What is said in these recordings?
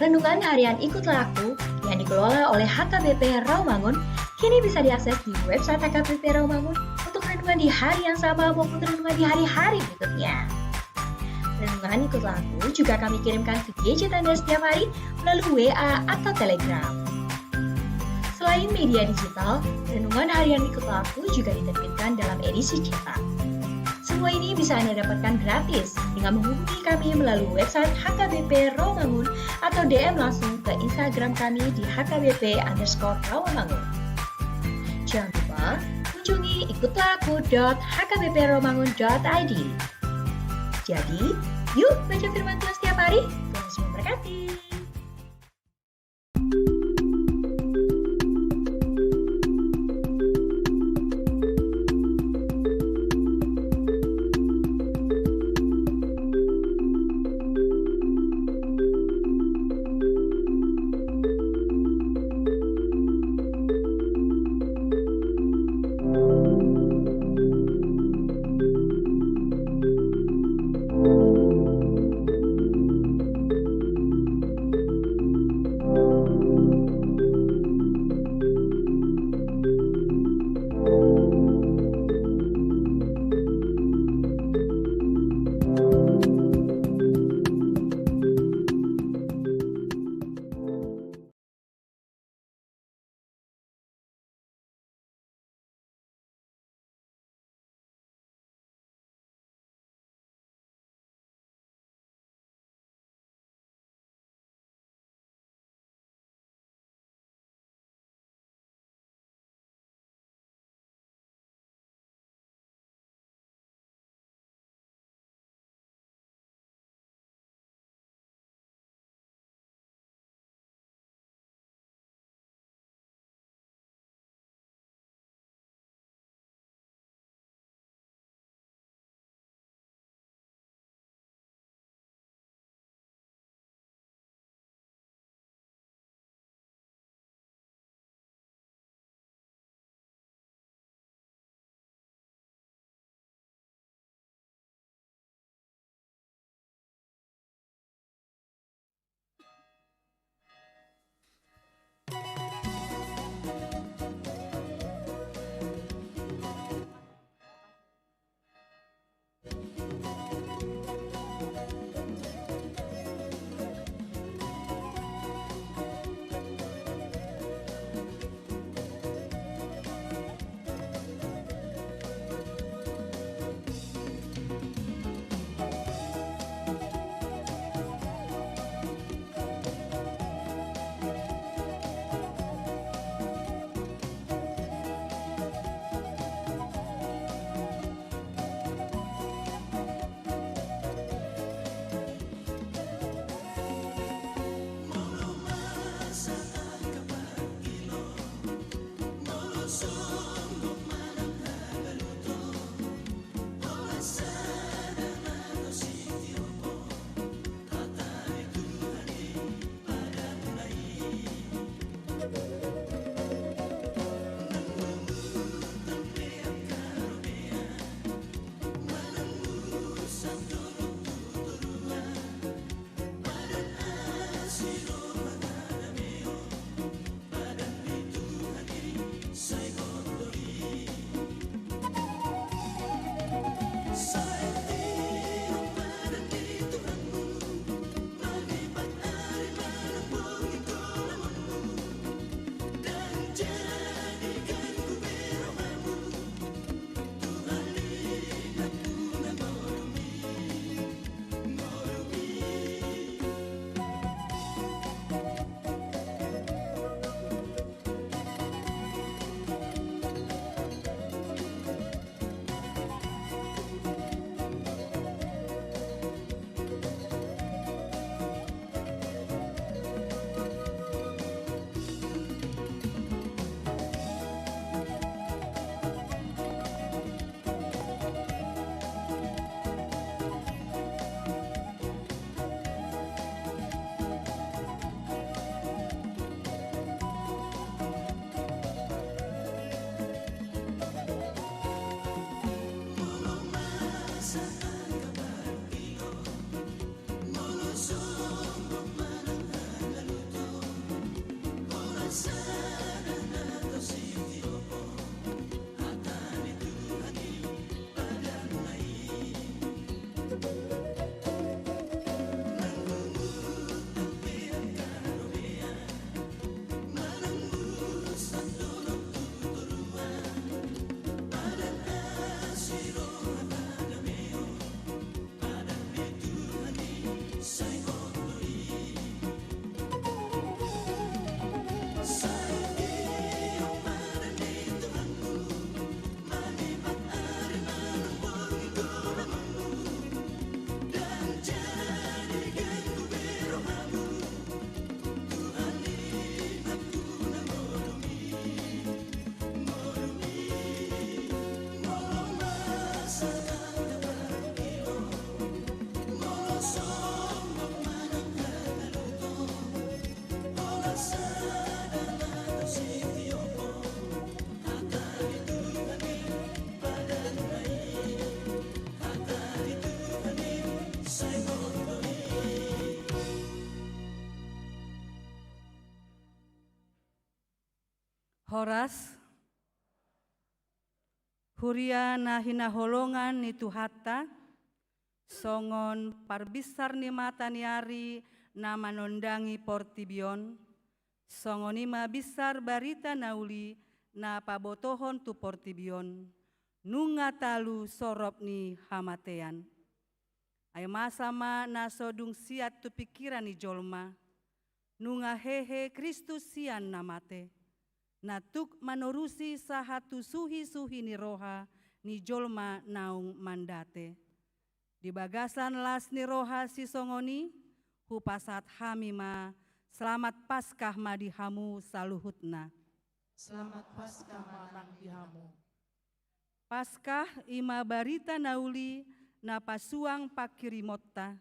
Renungan harian Ikutlah Aku yang dikelola oleh HKBP Rawamangun kini bisa diakses di website HKBP Rawamangun untuk renungan di hari yang sama maupun renungan di hari-hari berikutnya. Renungan Ikutlah Aku juga kami kirimkan ke gadget Anda setiap hari melalui WA atau Telegram. Selain media digital, renungan harian Ikutlah Aku juga diterbitkan dalam edisi cetak. Semua ini bisa Anda dapatkan gratis dengan menghubungi kami melalui website HKBP Rawamangun atau DM langsung ke Instagram kami di HKBP_Rawamangun. Jangan lupa kunjungi ikutlahku.hkbprawamangun.id. Jadi, yuk baca firman Tuhan setiap hari. Tuhan memberkati. Horas Huria nahina holongan ni Tuhata songon parbisar ni mata niari na manondangi portibion songonima bisar barita nauli na pabotohon tu portibion nunga talu sorop ni hamatean ay masama na sodung siat tu pikiran ni jolma nunga hehe Kristus sian namate natuk manorusi sahatu suhi-suhi ni roha ni jolma naung mandate. Di bagasan las ni roha si songoni, hupasat hamima, selamat Paskah madihamu saluhutna. Selamat Paskah marang dihamu. Paskah ima barita nauli na pasuang pakirimotta,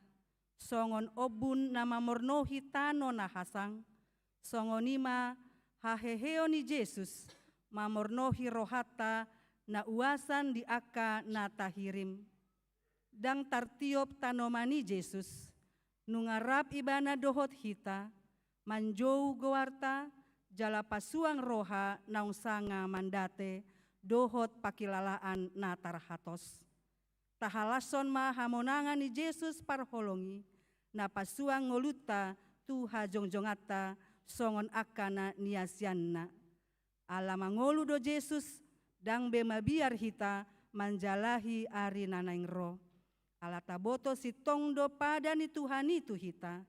songon obun nama mornohi tano na hasang, songonima haheheo ni Yesus mamornohi rohata na uasan di aka na tahirim. Dang tartiop tanomani Yesus, nungarap ibana dohot hita, manjou goarta, jala pasuang roha naung sanga mandate, dohot pakilalaan na tarhatos. Tahalason ma hamonangan ni Yesus parholongi, na pasuang ngoluta tuha jongjongata, songon akana niasianna. Ala mangolu do Yesus dang bema biar hita manjalahi ari nanaing roh. Ala taboto si tongdo pada ni Tuhan itu hita.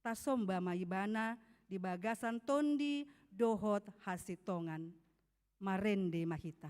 Tasomba maibana di bagasan tondi dohot hasitongan. Marende mahita.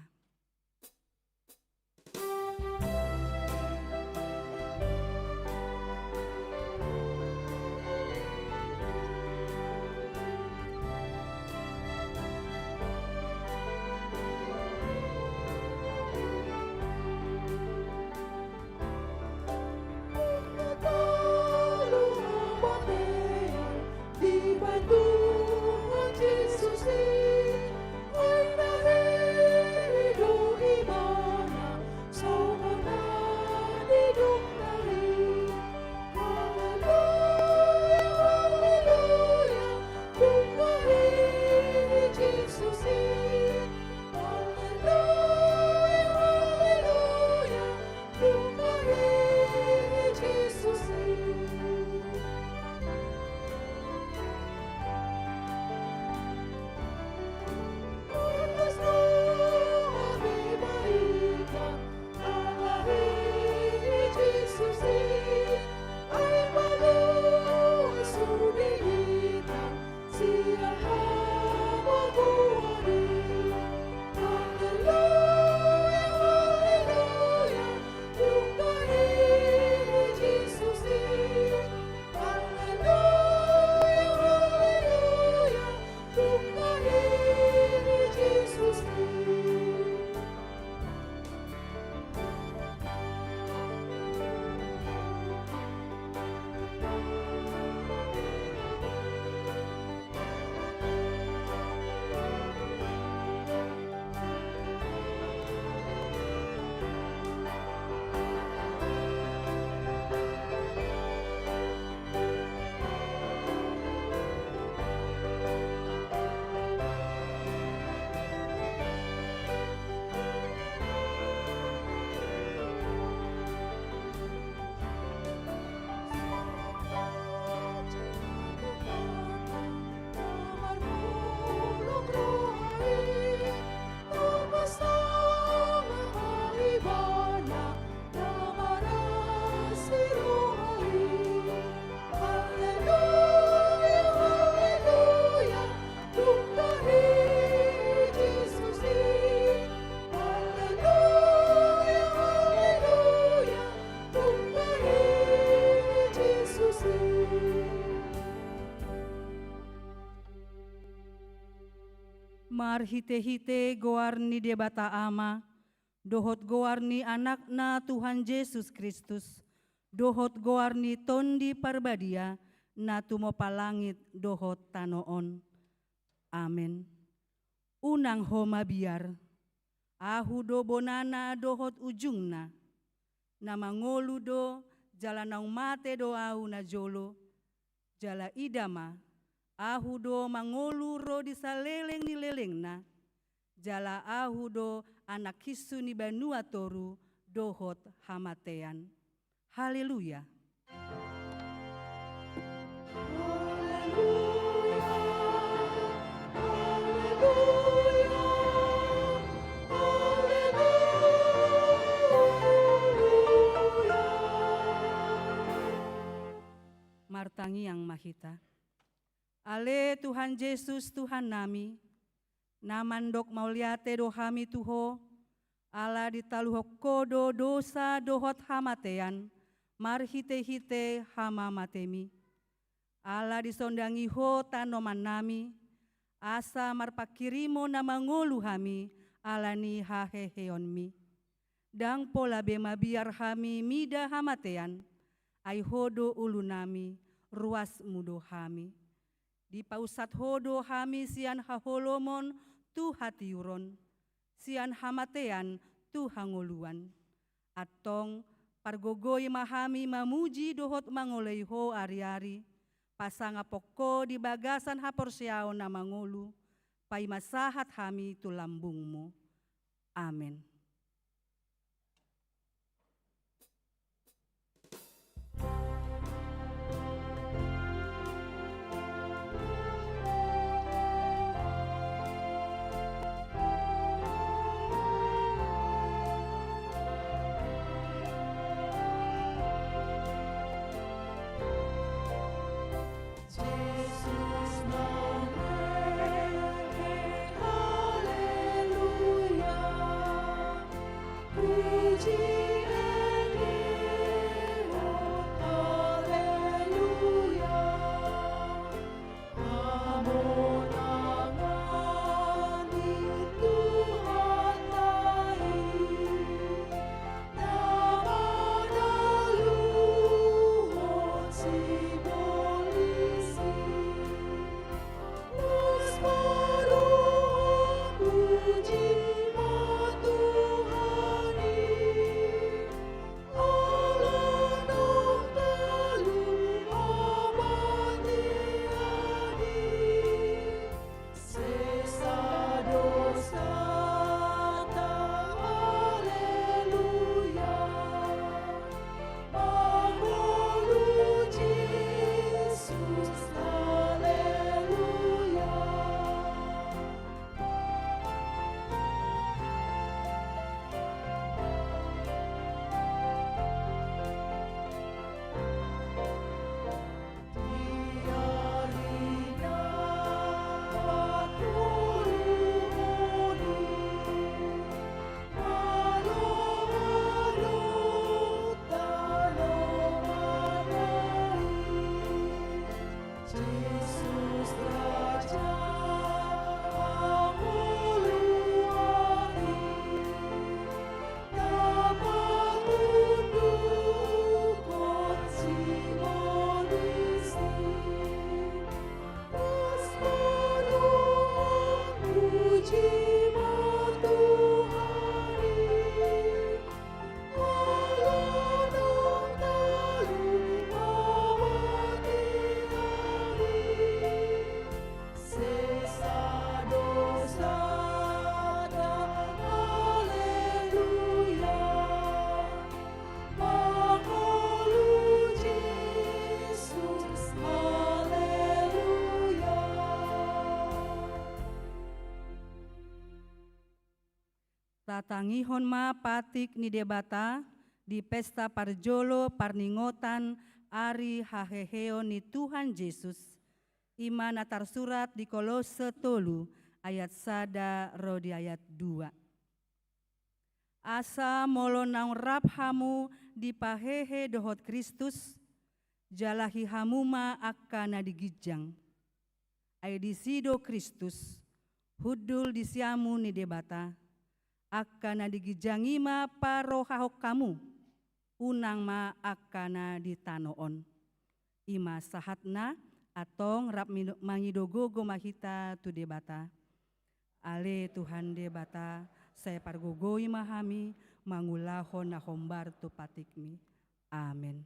Mar hite-hite goarni debata ama, dohot goarni anakna Tuhan Yesus Kristus, dohot goarni tondi parbadia, na tumo palangit dohot tanoon. Amen. Unang homa biar, ahu do bonana dohot ujungna, na mangolu do jalanau mate do au na jolo, jala idama, ahu do mangolu ro di saleleng ni lelengna, Jala ahudo anak kisu ni banua toru dohot hamatean. Haleluya. Martangi yang mahita. Ale Tuhan Yesus Tuhan nami, namandok mauliate dohami tuho, ala ditaluho kodo dosa dohot hamatean, marhite-hite hama matemi. Ala disondangi ho tanoman nami, asa marpakirimo namangolu hami, alani haheheonmi. Dang pola bema biar hami mida hamatean, ai hodo ulu nami, ruas mudo hami. Di pausat hodo hami sian haholomon tu hatiuron, sian hamatean tu hangoluan. Atong pargogoi mahami mamuji dohot mangoleiho ari-ari, pasanga poko di bagasan haporsiao na mangolu, pai masahat hami tu lambungmu. Amin. Tatangihon ma patik ni debata di pesta parjolo parningotan ari haheheo ni Tuhan Yesus. Imana tarsurat di Kolose 3 ayat 1 rodi ayat 2. Asa molo naung rabhamu di pahehe dohot Kristus, jalahi hamuma akana digijang. Ay disido Kristus, hudul disiamu ni debata, akana digijangima parohahok kamu, unang ma akana ditanoon. Ima sahatna atong rap mangidogogo mahita tu debata. Ale Tuhan debata, saya pargogoi mahami, mangulahon na hombar tu patikmi. Amin.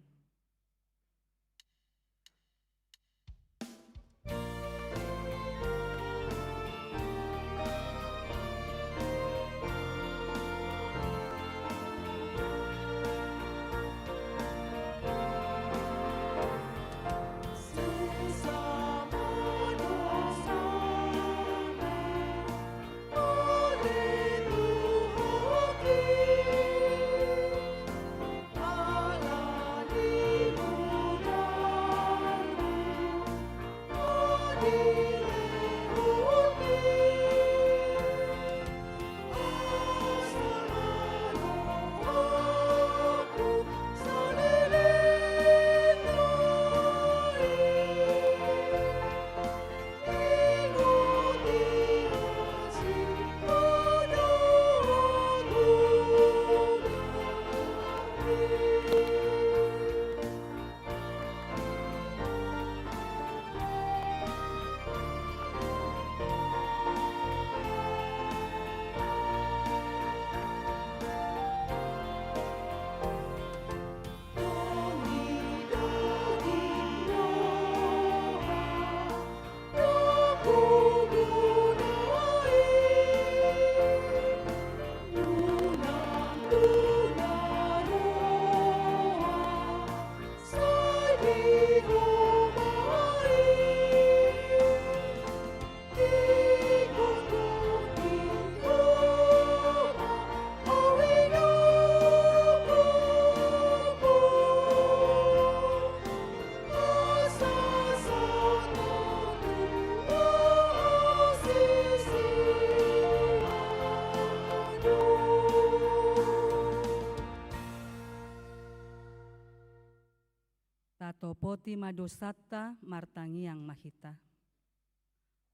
Atopoti madosata martangiang mahita.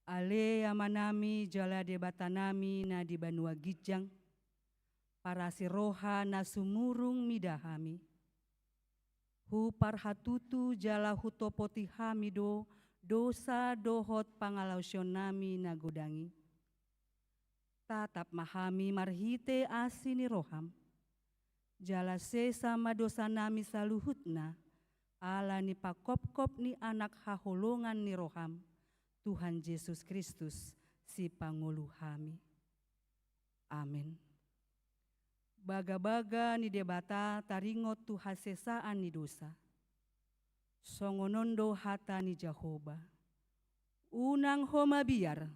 Ale yamanami jala debatanami na di banua gijang. Para siroha na sumurung midahami. Hu parhatutu jala hutopoti hamido dosa dohot pangalausyonami na godangi. Tatap mahami marhite asini roham. Jala sesama dosa nami saluhutna. Ala ni pakop-kop ni anak haholongan ni roham. Tuhan Yesus Kristus si pangulu hami. Amin. Baga-baga ni debata taringot tu hasesaan ni dosa. Songonondo hata ni Jehovah. Unang homa biar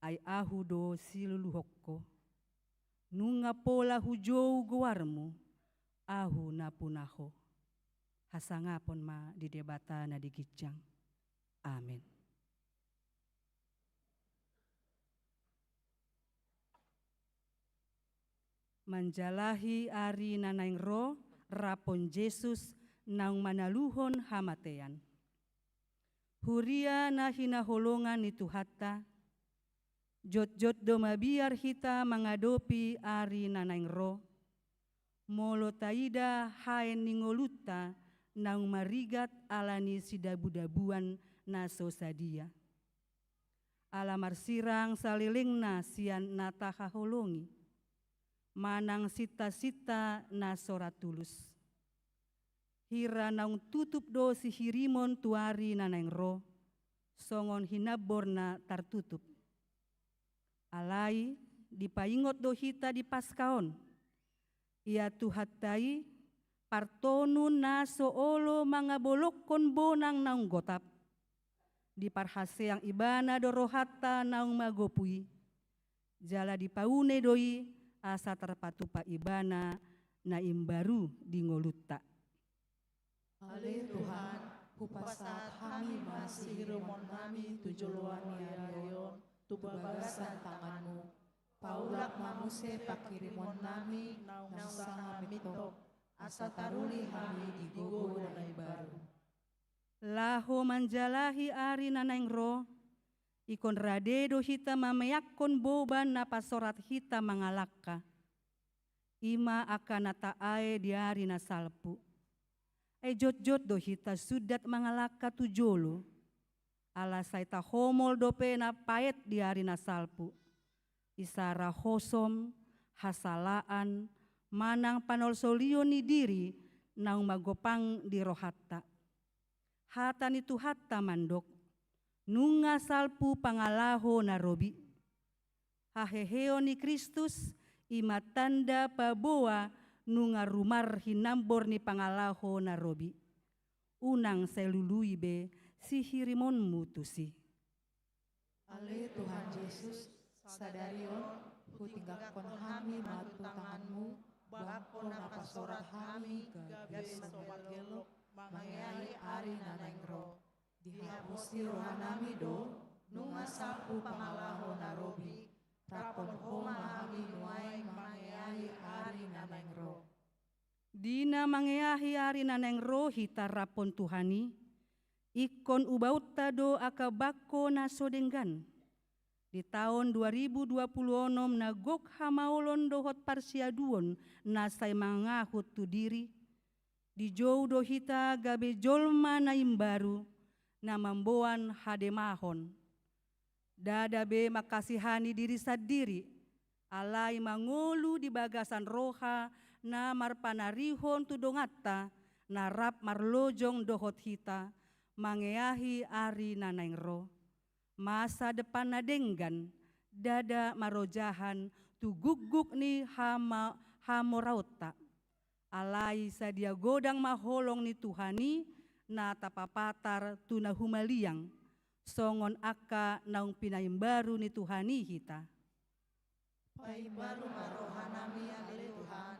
ay ahudo siluluhokko. Nunga pola hujou guarmu ahu napunaho. Hasangapon ma di debata na digijang. Amin. Manjalahi ari nanaing ro rapon Yesus nang manaluhon hamatean. Huria na hinaholongan ni Tuhata. Jot-jot do mabiar hita mangadopi ari nanaing ro. Molo taida haen ningoluta nang marigat alani sidabu-dabuan na sosadia. Alamar sirang salilingna sian natahaholongi. Manang sita-sita na soratulus. Hira naung tutup do si hirimon tuari nanaing ro. Songon hinabor na tartutup. Alai dipaingot do hita di paskaon. Ia tuhatai partonun na soolo mga bolokon bonang naung gotap. Di parhaseang ibana do rohata naung magopui. Jala dipaune doi asa terpatupa ibana na imbaru di ngoluta. Ale Tuhan, hupasat kami masih hirumon kami tujuluan yayon, tubagasan tanganmu. Paulak mamuse pakirimon nami, nang sanga mitok, asa taruli kami di gogo na baru. Laho manjalahi ari nanaing ro, ikon radedo hita mamayakon boban na pasorat hita mangalaka. Ima akan nataae diari na salpu. Jot-jot do hita sudat mangalaka tujolo. Alasay ta homol dope na paet diari na salpu. Isara hosom, hasalaan, manang panolsolio ni diri naung magopang di rohatta. Hata ni Tuhata mandok. Nunga salpu pangalaho na robi. Haheheo ni Kristus imatanda paboa nunga rumar hinambor ni pangalaho na robi. Unang selului be si hirimon mutusi. Ale Tuhan Yesus, sadarion, hutinggakon kami matu tanganmu, bakon napasorat kami, gabi somagelok, mangayai ari nanaing ro. Dihapusi rohanami do, nunga sapu pangalaho na robi, rapon homa kami nuai mangayai ari nanaing ro. Dina mangayahi ari nanaing ro hita rapon Tuhani, ikon ubauta do akabako na sodenggan. Di tahun 2026 nagok hamaolon dohot parsiaduon na say mangahut tu diri. Di jauh do hita gabe jolma na imbaru, na mamboan hademahon. Dadabe makasihani diri sadiri, alai mangolu di bagasan roha na marpanarihon tudongata, na rap marlojong dohot hita, mangeahi ari nanaing ro. Masa depan na denggan, dada marojahan tuguguk ni hamorauta. Alai sadia godang maholong ni Tuhani, na tapapatar tuna humaliang, songon aka naung pinaimbaru ni Tuhani hita. Paimbaru marohanami ale Tuhan,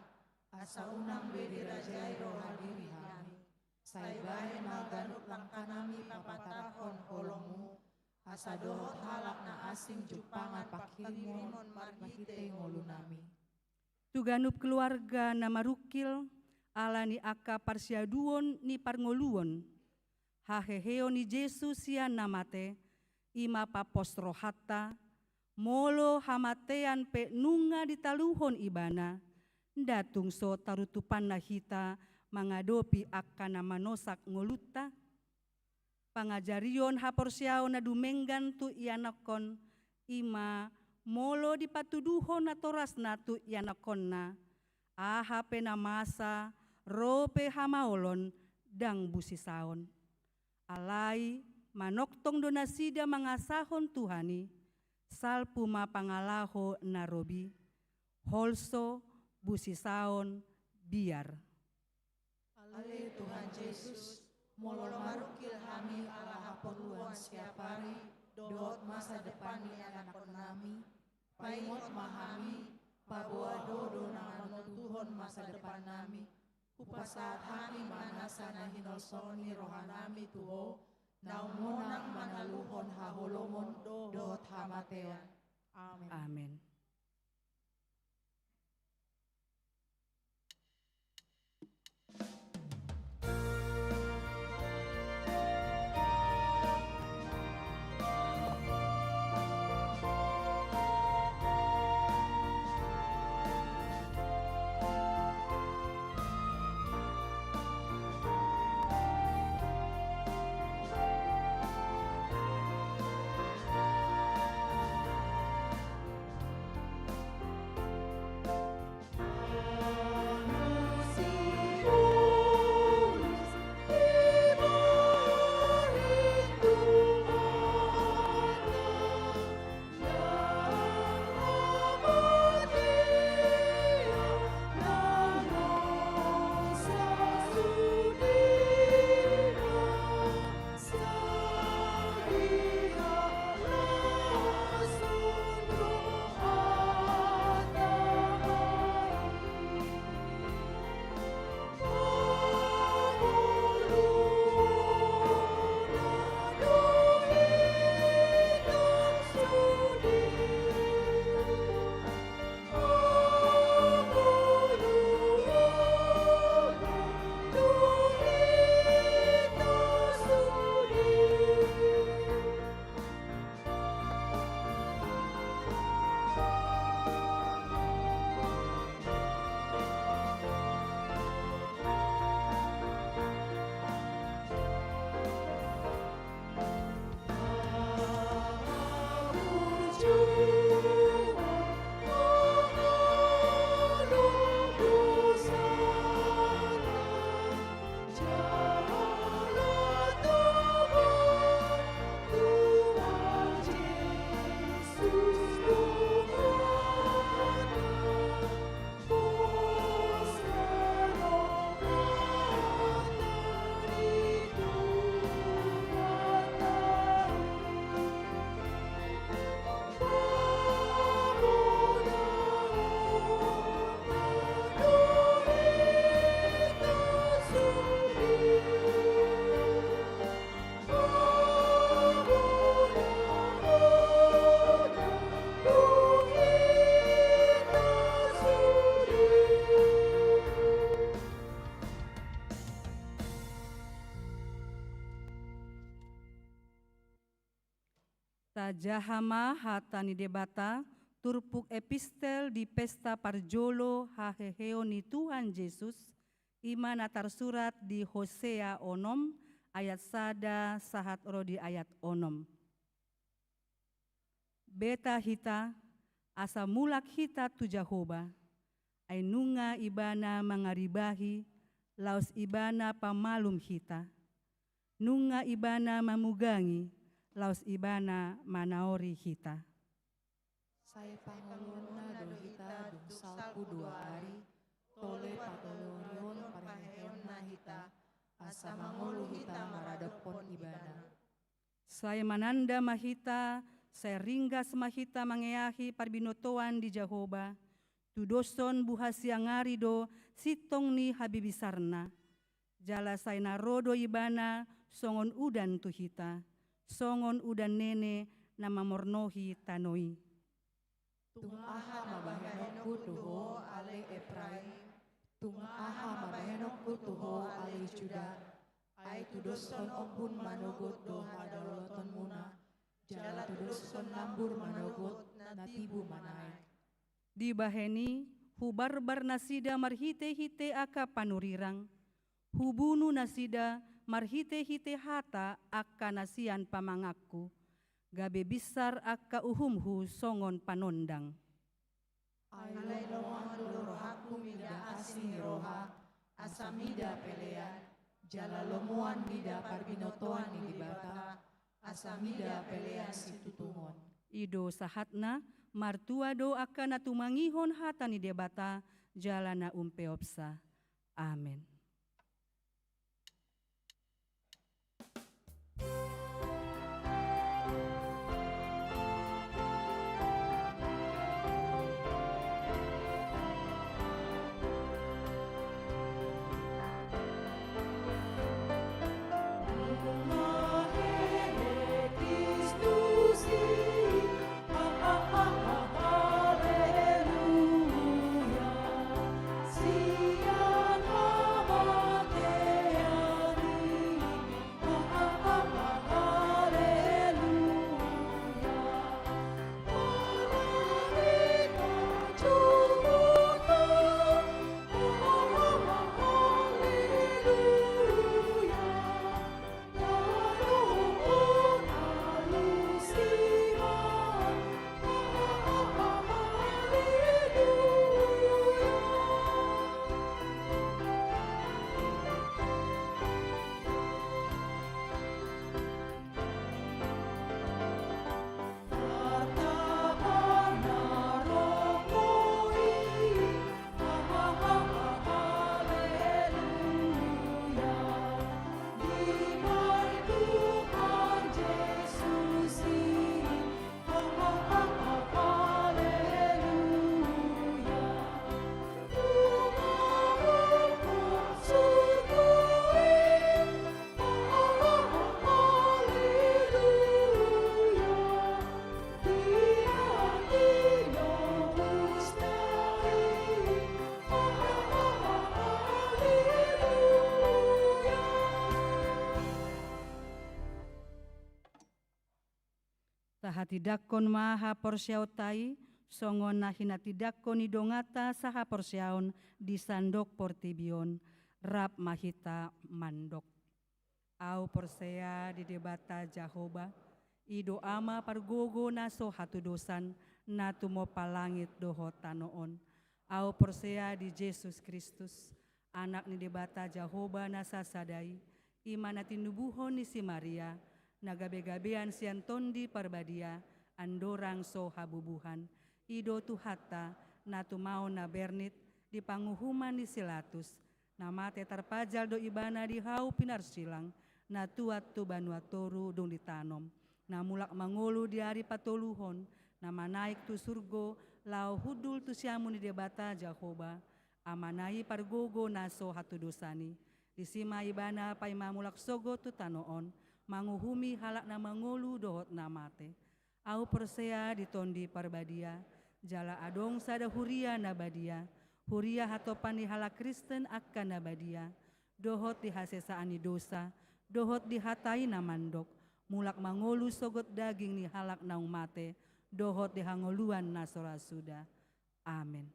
asa unang bedirajai rohadiri kami. Saibahe maganut langkanami papatahon holongmu, asa dohot halak na asing jupangan pakirimon marhite ngolunami. Tuganup keluarga na marukil, ala ni aka parsiaduon ni parngoluon, haheheo ni Jesus ya namate, ima papostro hatta, molo hamatean pe nunga ditaluhon ibana, datung so tarutupan na hita, mangadopi akan manosak ngoluta, pangajarion haporsiao na dumenggan tu ianakon, ima molo dipatuduhon na toras na tu ianakon na, aha pe namasa, rope hamaolon, dang busisaon. Alai manoktong donasida mangasahon Tuhani, salpu mapangalaho narobi, holso busisaon biar. Ale Tuhan Yesus, molo marukil kami ala haperluan siap hari, dot masa depan ni anak-anak nami, paimot mahami, paboa dodo nangan Tuhan masa depan nami, kupasaat kami manasa na hinosoni rohanami tuho, naumonang manaluhon haholomon dot hamatean. Amen. Amin. Tajahama hatani debata, turpuk epistel di pesta parjolo haheheo ni Tuhan Yesus, iman atar surat di Hosea onom, ayat sada sahat rodi ayat onom. Beta hita, asa mulak hita tu Jahoba, ay nunga ibana mangaribahi, laos ibana pamalum hita, nunga ibana mamugangi, laos ibana manaori hita. Saya panguluna do hita dung salpu 2 hari, tole patolorion pareheon na hita, asa mangulu hita maradepon ibana. Saya mananda mahita, saya ringgas mahita mangeahi parbinotoan di Jahoba, tudoson buhasiang ngarido sitong ni habibisarna, jala saya narodo ibana songon udan tu hita, songon udan nene nama mornohi tanoi. Tung aha mabahenokku tuho ale Efraim, tung aha mabahenokku tuho ale Juda, Ai tuduskon ombun manogot doha daulaton muna, jala tuduskon lambur manogot natibu manaek. Di baheni hubarbar nasida marhite-hite aka panurirang, hubunu nasida marhite-hite hata aka nasian pamangakku, gabe besar aka uhumhu songon panondang. Alai loan rohaku mida asing roha, asamida pelean, jala lomuan mida parbinotoan ni dibata, asamida pelean situtungon. Ido sahatna martua do aka natumangihon hata ni debata jalana umpeopsa. Amin. Sahatidakon maha porsiautai, songon nahinatidakon idongata saha porsiaon di sandok portibion, rap mahita mandok. Au porsea di debata Jahoba, ido ama pargogo naso hatu dosan, natu mo palangit doho tanoon. Au porsea di Yesus Kristus, anak ni debata Jahoba nasa sadai, imana tinubuhon ni si Maria, nagabe-gabean sian tondi parbadia, andorang so habubuhan, ido tuhata, natu mau na bernit, di panguhuman ni silatus, namate tarpajal do ibana di hau pinarsilang, natuat tu banuatoru dong ditanom, namulak mangolu di hari patoluhon, nama naik tu surgo, lau hudul tu siamu ni debata Jahoba, amanai pargogo naso hatu dosani, disima ibana pai mamulak sogo tu tanoon, manguhumi halak na mangolu dohot namate. Au persea ditondi parbadia, jala adong sada huria nabadia, huria hatopan di halak Kristen akan nabadia, dohot di hasesaani dosa, dohot di hatai namandok, mulak mangolu sogot daging ni halak naung mate, dohot di hangoluan nasora suda. Amin.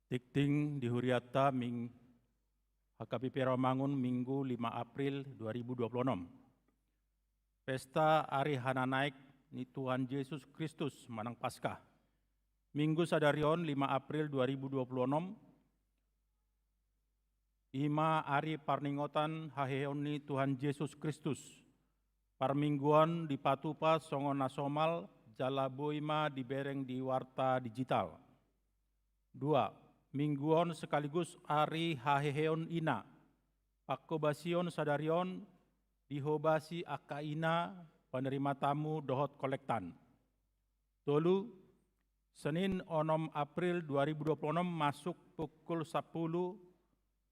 Tikting di Huriata HKBP Rawamangun Minggu 5 April 2026. Pesta Ari Hananaik ni Tuhan Yesus Kristus Manang Paskah. Minggu Sadarion 5 April 2026. Ima Ari Parningotan Haheon ni Tuhan Yesus Kristus. Parmingguan di Patupa Songon Nasomal Jalaboima dibereng di Warta Digital. 2. Mingguon sekaligus Ari Haheon Ina. Pakobasion Sadarion dihobasi Akaina penerima tamu dohot kolektan. Tolu, Senin 6 April 2026 masuk pukul 10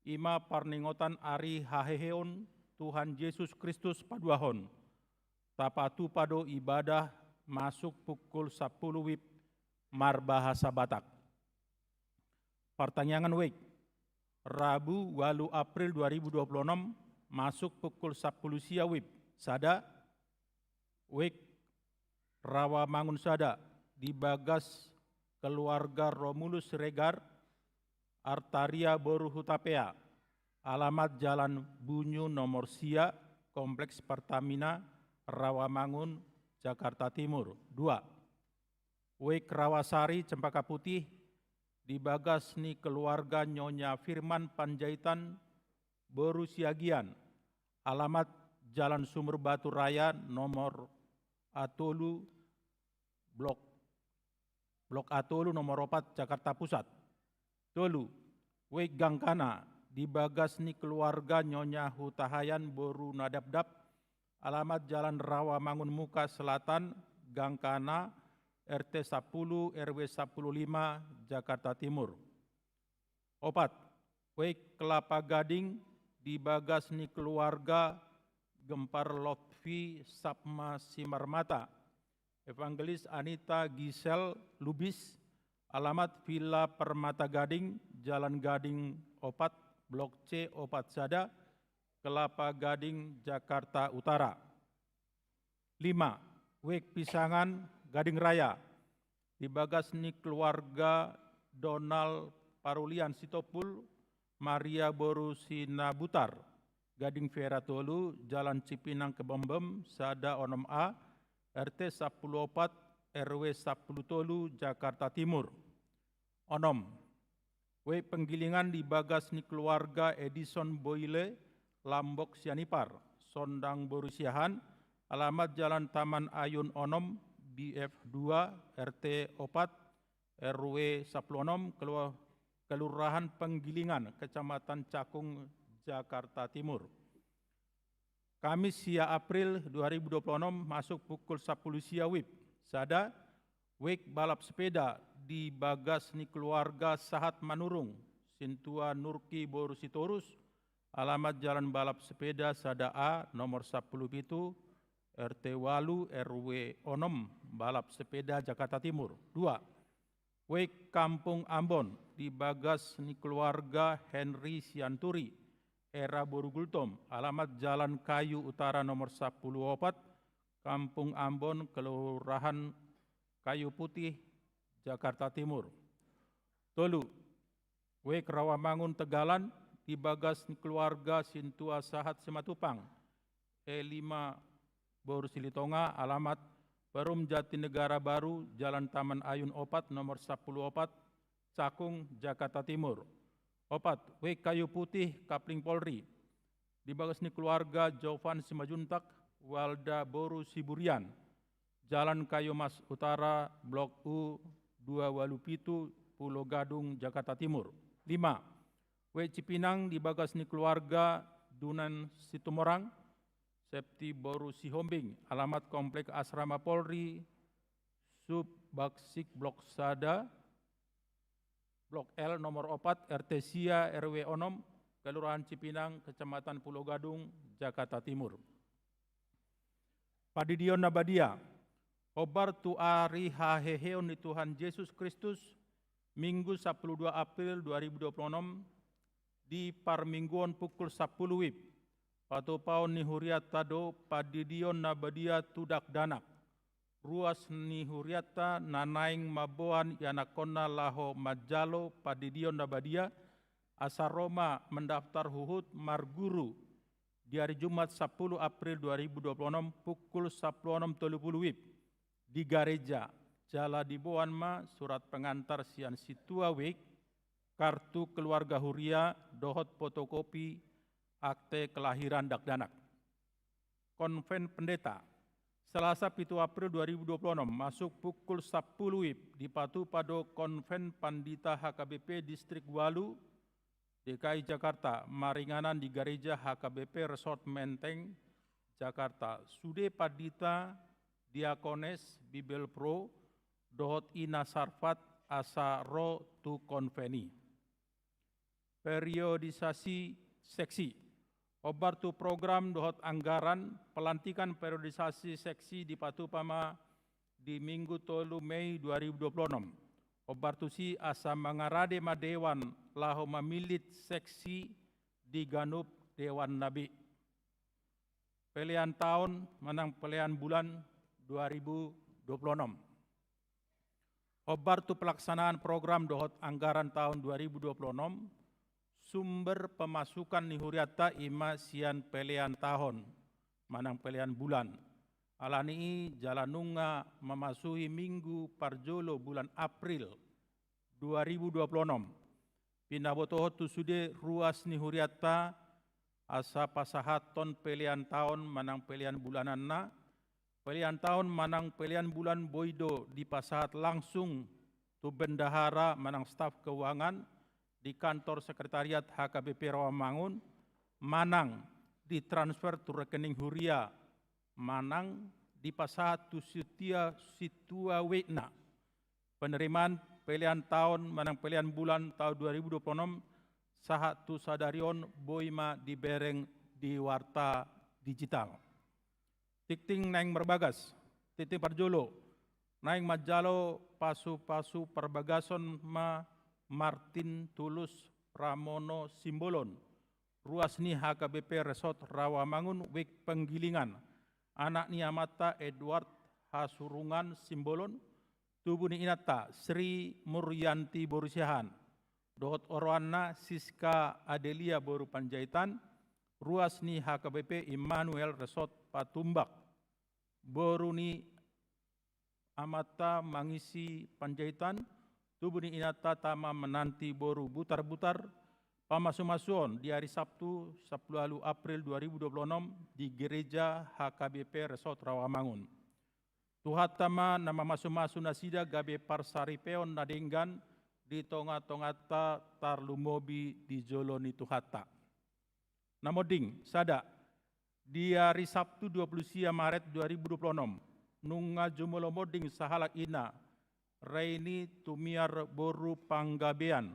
Ima Parningotan Ari Haheon Tuhan Yesus Kristus Paduahon. Tapatu pado ibadah masuk pukul 10 WIB Marbahasa Batak. Pertanyaan WIB Rabu 8 April 2026 masuk pukul 10 sia WIB Sada WIB Rawamangun Sada di Bagas keluarga Romulus Regar Artaria Boru Hutapea, alamat Jalan Bunyu nomor sia, Kompleks Pertamina, Rawamangun, Jakarta Timur. 2. Wek Rawasari Cempaka Putih di Bagas ni keluarga Nyonya Firman Panjaitan Boru Siagian, alamat Jalan Sumber Batu Raya nomor Atolu, Blok Atolu nomor 4, Jakarta Pusat. Tolu, Wek Gangkana di Bagas ni keluarga Nyonya Hutahayan Boru Nadabdab, alamat Jalan Rawamangun Muka Selatan, Gangkana, RT 10 RW 15, Jakarta Timur. 4. Wek Kelapa Gading di Bagas ni keluarga Gempar Lotfi Sapma Simarmata, Evangelis Anita Gisel Lubis, alamat Villa Permata Gading, Jalan Gading 4, Blok C 4 Sada, Kelapa Gading, Jakarta Utara. 5. Wek Pisangan Gading Raya di Bagas ni keluarga Donald Parulian Sitopul, Maria Boru Sinabutar, Gading Vera Tolu, Jalan Cipinang Kebembem, Sada Onom A, RT 14 RW 10 Tolu, Jakarta Timur. Onom, W Penggilingan di Bagas ni keluarga Edison Boyle, Lambok Sianipar, Sondang Borusiahan, alamat Jalan Taman Ayun Onom, BF2 RT 4 RW 16, Kelurahan Penggilingan, Kecamatan Cakung, Jakarta Timur. Kamis sia April 2026 masuk pukul 10 sia WIB. Sada, Wek balap sepeda di Bagas ni keluarga Sahat Manurung, Sintua Nurki Boru Sitorus, alamat Jalan Balap Sepeda Sada A nomor 10 itu, RT Walu RW Onom, Balap Sepeda Jakarta Timur. 2. Wek Kampung Ambon di Bagas ni keluarga Henry Sianturi, Era Borugultom, alamat Jalan Kayu Utara nomor 10 4, Kampung Ambon, Kelurahan Kayu Putih, Jakarta Timur. Tolu, Wek Rawamangun Tegalan di Bagas ni keluarga Sintua Sahat Simatupang, E5 Boru Silitonga, alamat Perum Jatinegara Baru, Jalan Taman Ayun 4 nomor 10 4, Cakung, Jakarta Timur. 4. Wek Kayu Putih Kapling Polri di Bagas ni keluarga Jovan Simajuntak, Walda Boru Siburian, Jalan Kayu Mas Utara, Blok U 2 Walupitu, Pulau Gadung, Jakarta Timur. 5. Wek Cipinang di Bagas ni keluarga Dunan Situmorang, Septi Boru Sihombing, alamat Komplek Asrama Polri, Sub Baksik Blok Sada, Blok L nomor 4, RT Sia RW Onom, Kelurahan Cipinang, Kecamatan Pulau Gadung, Jakarta Timur. Padidion Nabadia, Obar tu Ari Haheon di Tuhan Yesus Kristus, Minggu 12 April 2026, di Parmingguan pukul 10 WIB. Patopau ni huriat tado padidion nabadia tudak danak. ruas ni huriata nanaing maboan yanakona laho majalo padidion nabadia asa Roma mendaftar huhut marguru di hari Jumat 10 April 2026 pukul 16.30 WIB di gereja Jala di Boanma surat pengantar sian situa wik kartu keluarga huria dohot fotokopi akte kelahiran dakdanak. Konven pendeta Selasa 7 April 2026 masuk pukul 10 WIB di Patu Pado Konven Pandita HKBP Distrik Walu DKI Jakarta, maringanan di gereja HKBP Resort Menteng, Jakarta. Sude Padita Diakones Bibel Pro, Dohot Ina Sarfat Asa Ro tu Konveni. Periodisasi seksi. Obar tu program dohot anggaran, pelantikan periodisasi seksi di Patupama di Minggu 3 Mei 2026. Obar tu si asa mangarade madewan laho mamilit seksi di Ganup Dewan Nabi. Pilihan tahun menang pilihan bulan 2026. Obar tu pelaksanaan program dohot anggaran tahun 2026, sumber pemasukan nihuriata ima sian pilihan tahun, manang pilihan bulan. Alani jalanunga memasuki minggu parjolo bulan April 2026. Pinabotoho tu sude ruas nihuriata asa pasahaton pilihan tahun manang pilihan bulanan na. Pilihan tahun manang pilihan bulan boido di pasahat langsung tu bendahara manang staf keuangan di kantor sekretariat HKBP Rawamangun, manang di transfer tu rekening huria, manang di pasahat tu situa wekna. Penerimaan pilihan tahun manang pilihan bulan tahun 2026 sahat tu sadarion boima dibereng di warta digital. Tikting naing berbagas, titik parjolo, naing majalo pasu-pasu perbagason ma Martin Tulus Pramono Simbolon, ruas ni HKBP Resort Rawamangun wik penggilingan, anak ni amata Edward Hasurungan Simbolon, tubuh ni inata Sri Muryanti Borusiahan, dohot orwana Siska Adelia Boru Panjaitan, ruas ni HKBP Immanuel Resort Patumbak, boru ni amata mangisi Panjaitan, tubuh ni inata tama menanti boru butar-butar, pamasumasuon di hari Sabtu 10 April 2026 di gereja HKBP Resort Rawamangun. Tuhat tama nama masu-masu nasida gabe parsaripeon nadenggan di tonga-tongata tarlumobi di joloni tuhata. Namoding, sada, di hari Sabtu 20 Maret 2026, nunga jumolomoding sahalak ina, Reini Tumiar Boru Panggabean,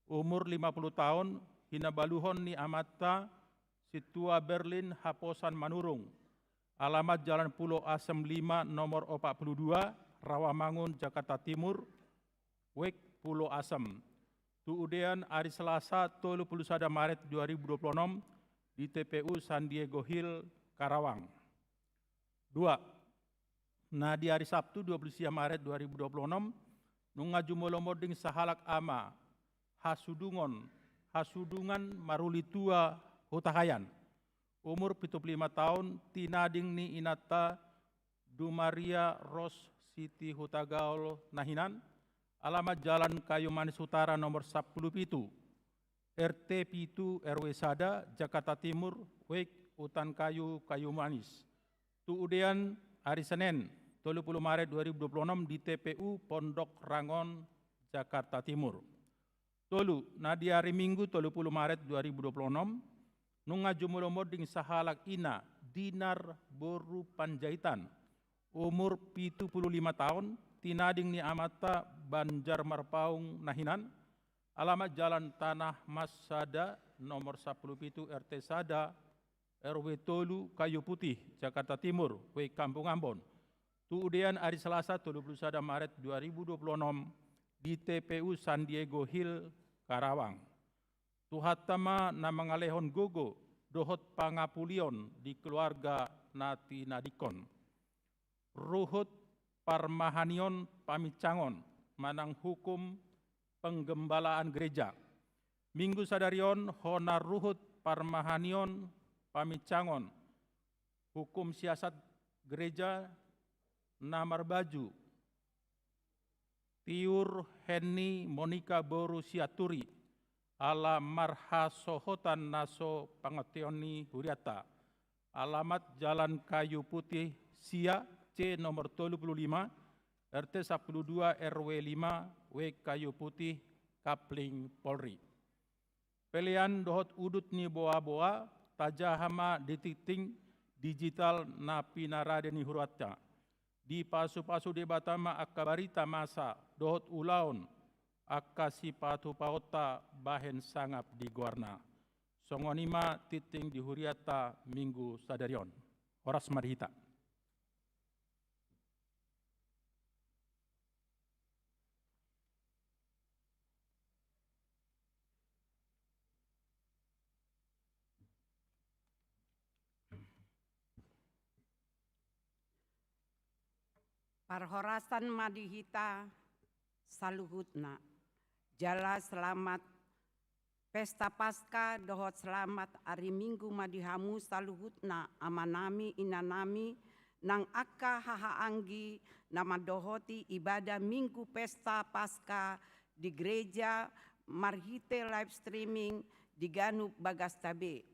umur 50 tahun, hinabaluhon ni amata, situa Berlin Haposan Manurung, alamat Jalan Pulau Asem 5 nomor 42, Rawamangun, Jakarta Timur, Wek Pulau Asem. Tuudean hari Selasa 31 Maret 2026 di TPU San Diego Hill, Karawang. 2. Nah di hari Sabtu 20 Maret 2026, nunga jumolomoding sahalak ama, hasudungan marulitua hutahayan, umur 75 tahun, tinading ni inata Dumaria Ros Siti Hutagaol Nahinan, alamat Jalan Kayu Manis Utara nomor 10 Pitu, RT Pitu RW Sada, Jakarta Timur, Wek Hutan Kayu Kayu Manis. Tuudean hari Senin 30 Maret 2026 di TPU Pondok Rangon, Jakarta Timur. Tolu, nah di hari Minggu 30 Maret 2026, nunga jumulomoding sahalak ina Dinar Boru Panjaitan, umur 75 tahun, tinading ni amata Banjar Marpaung Nahinan, alamat Jalan Tanah Mas Sada nomor 10 Pitu RT Sada RW Tolu Kayu Putih Jakarta Timur, W Kampung Ambon. Tuudean hari Selasa 31 Maret 2026 di TPU San Diego Hill, Karawang. Tuhatama nama ngalehon gogo dohot pangapulion di keluarga Nati Nadikon. Ruhut Parmahanion Pamicangon, manang hukum penggembalaan gereja. Minggu sadarion Hona Ruhut Parmahanion Pamicangon, hukum siasat gereja namar baju. Tiur Henny Monika Boru Siaturi, ala marha sohotan naso pangationi huriata. Alamat Jalan Kayu Putih Sia C nomor 35 RT 12 RW 5 W Kayu Putih Kapling Polri. Pelian dohot udut ni boa-boa tajahama dititing digital na pinaradeni hurata. Di pasu-pasu debatama akabarita masa dohot ulaun akasi patu paota bahen sangap di guarna. Songonima titing di huriata minggu sadarion. Horas marhita. Parhorasan madihita saluhutna. Jala selamat Pesta Paskah dohot selamat hari Minggu madihamu saluhutna amanami inanami nang akka hahaanggi nama dohoti ibadah Minggu Pesta Paskah di gereja Marhite live streaming di Ganup Bagastabe.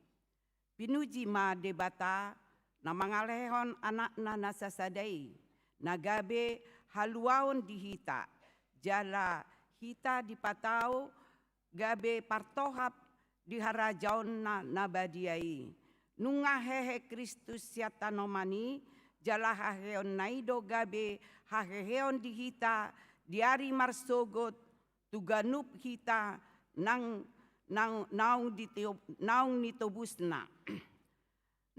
Pinuji ma debata na mangalehon anakna nasasadai nagabe haluaon dihita jala hita dipatau gabe partohap di harajaon na nabadiai nunga hehe Kristus siatanomani jala haheon naido gabe haheon dihita diari marsogot tuganup hita nang naung nitobusna.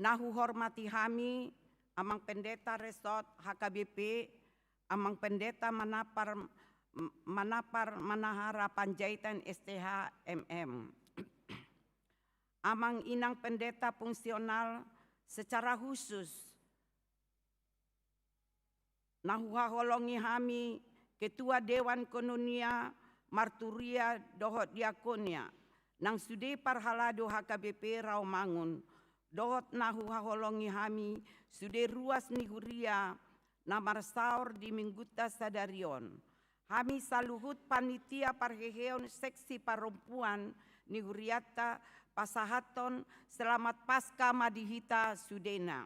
Nahu hormati hami amang pendeta resort HKBP, amang pendeta manapar manahara Panjaitan STH MM. Amang inang pendeta fungsional secara khusus. Nahu haholongi hami Ketua Dewan Kononia Marturia Dohot Diakonia. Nang sude parhalado HKBP Rawamangun, dohot nahu haholongi hami, sude ruas ni huria, namar saur di mingguta sadarion. Hami saluhut panitia parheheon seksi perempuan ni huriata pasahaton selamat Paskah madihita sudena.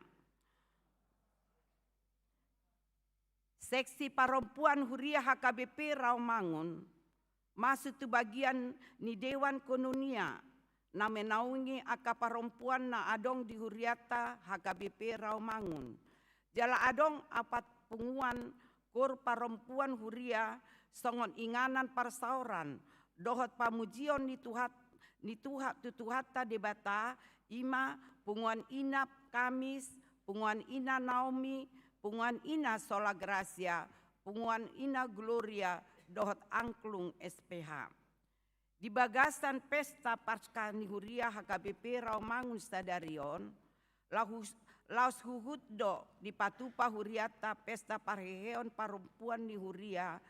Seksi perempuan huria HKBP Rawamangun, masuk tu bagian ni Dewan Kononia na menaungi aka perempuan na adong di huriata HKBP Rawamangun. Jala adong apat punguan kur perempuan huria songon inganan parsauran dohot pamujion ni tutuhata debata ima punguan ina Kamis, punguan ina Naomi, punguan ina Sola Gracia, punguan ina Gloria dohot angklung SPH. Di bagasan Pesta Paskah Nihuria HKBP Rawamangun sadarion, laus huhuddo di patupa huriata Pesta Parheheon Perempuan Nihuria,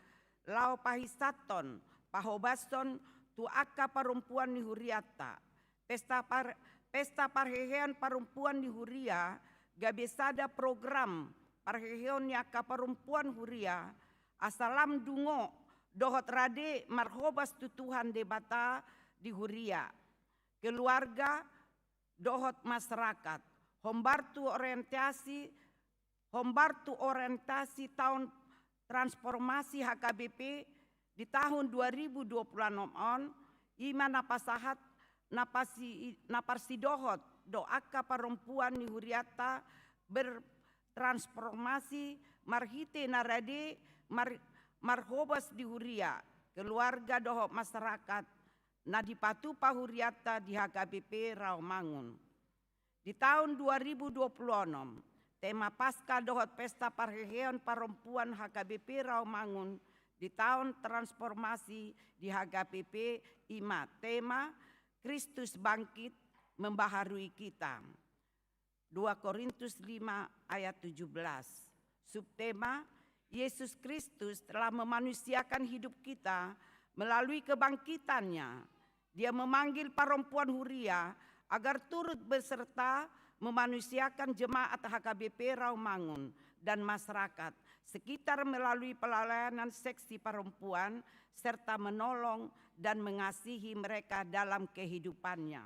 lau pahisaton pahobaston tu akka perempuan Nihuriata. Pesta Parheheon Perempuan Nihuria, gabesada program Parheheon akka perempuan huria, asalam dungo dohot rade marhobas tutuhan debata di huria. Keluarga dohot masyarakat. Hombartu orientasi tahun transformasi HKBP di tahun 2026 on ima napasahat naparsi dohot doaka perempuan ni huriata bertransformasi marhite narade marhobas di huria keluarga dohot masyarakat na dipatupa huriata di HKBP Rawamangun. Di tahun 2026 tema Paskah dohot Pesta Parheheon Perempuan HKBP Rawamangun di tahun transformasi di HKBP ima tema Kristus bangkit membaharui kita. 2 Korintus 5 ayat 17. Subtema, Yesus Kristus telah memanusiakan hidup kita melalui kebangkitannya. Dia memanggil perempuan Huria agar turut beserta memanusiakan jemaat HKBP Rawamangun dan masyarakat sekitar melalui pelayanan seksi perempuan serta menolong dan mengasihi mereka dalam kehidupannya.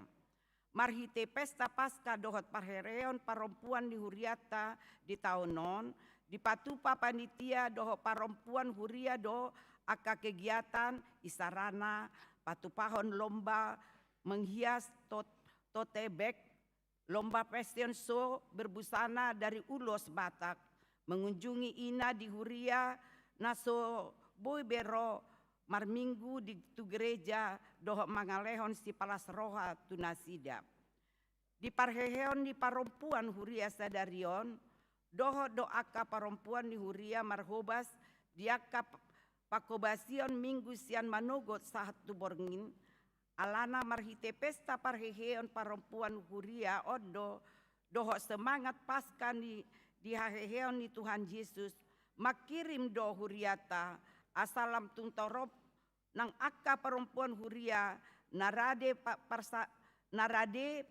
Marhite pesta Paskah dohot parhereon perempuan di Huriata di tahun non, di patupa panitia doho perempuan Huria do aka kegiatan isarana patupahon lomba menghias totebek, lomba fashion show berbusana dari ulos Batak, mengunjungi ina di Huria naso boy bero marminggu di tu gereja doho mangalehon si palas roha tunasidap. Di parheheon di perempuan Huria sadarion doho doaka perempuan di Huria marhobas diaka pakobasion minggu sian manogot saat tu borngin alana marhite pesta parheheon perempuan Huria ondo doho semangat paskan di haheheon ni Tuhan Yesus makirim do Huriata asalam tungtorop nang akka perempuan Huria narade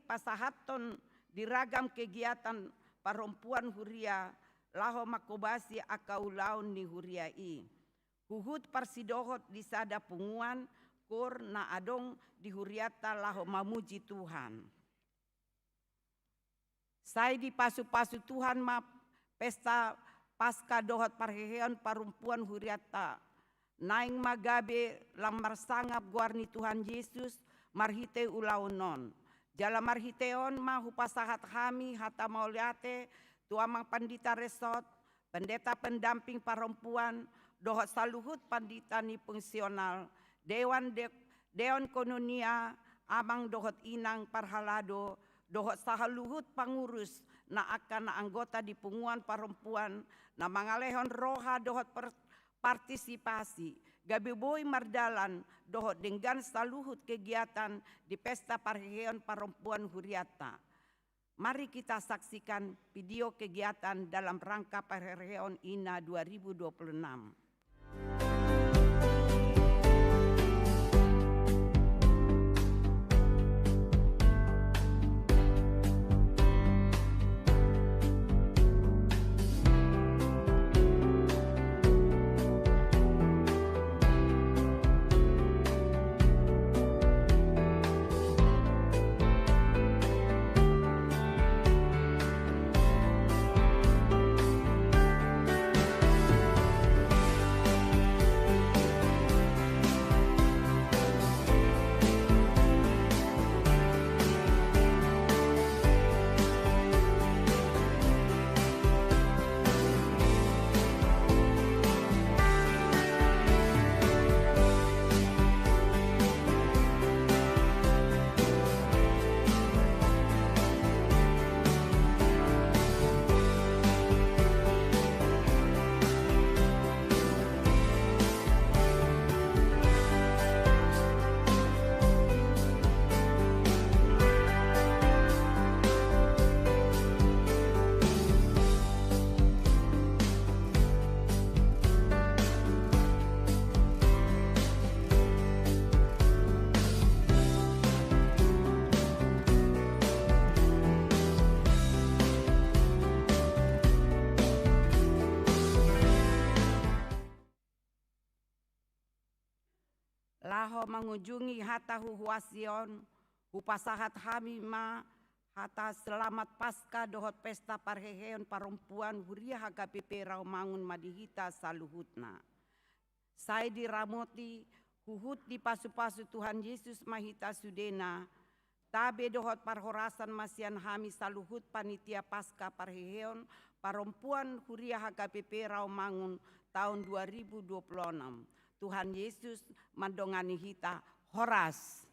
pasahaton di ragam kegiatan perempuan Huria laho makobasi aka ulaun ni Huriai. Huhut parsidohot di sada punguan kur na adong di Huriata laho mamuji Tuhan. Saya di pasu-pasu Tuhan ma pesta Paskah dohot parheheon perempuan Huriata. Naing magabe lamar sangap guarni Tuhan Yesus marhite ulaunon. Jala marhiteon mahu pasahat kami hata mauliate tuamang pandita resort, pendeta pendamping perempuan, dohot saluhut pandita ni fungsional, dewan kononia, amang dohot inang parhalado, dohot sahaluhut pangurus na akan na anggota di punguan perempuan, na mangalehon roha dohot partisipasi, gabi boy mardalan dohot dengan saluhut kegiatan di pesta parheheon perempuan Huriata. Mari kita saksikan video kegiatan dalam rangka parheheon INA 2026. Laho mengunjungi hata huhuasion, hupasahat hamima, hata selamat Paskah dohot pesta parheheon perempuan Huria HKBP Rawamangun madihita saluhutna. Saya diramoti huhut di pasu-pasu Tuhan Yesus mahita sudena, tabe dohot parhorasan masian hami saluhut panitia Paskah parheheon perempuan Huria HKBP Rawamangun tahun 2026. Tuhan Yesus mandongani hita horas.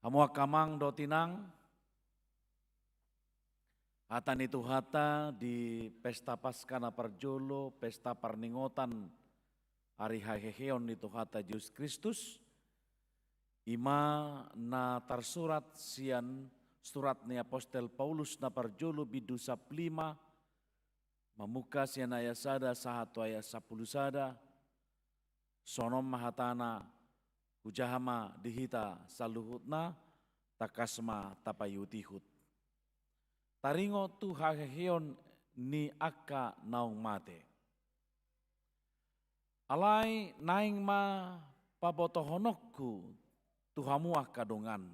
Hamua kamang do tinang, hatan itu hata di pesta Paskah na parjolo, pesta parningotan hari haheheon itu hata Yesus Kristus, ima na tarsurat sian surat ni Apostel Paulus na parjolo bidu 15, mamuka sian ayat sada sahatu ayat 10 sada, sonom mahatana hujahama dihita saluhutna takasma tapayutihut. Taringo tu haheheon ni akka naung mate. Alai naing ma pabotohonokku tuhamu akka dongan.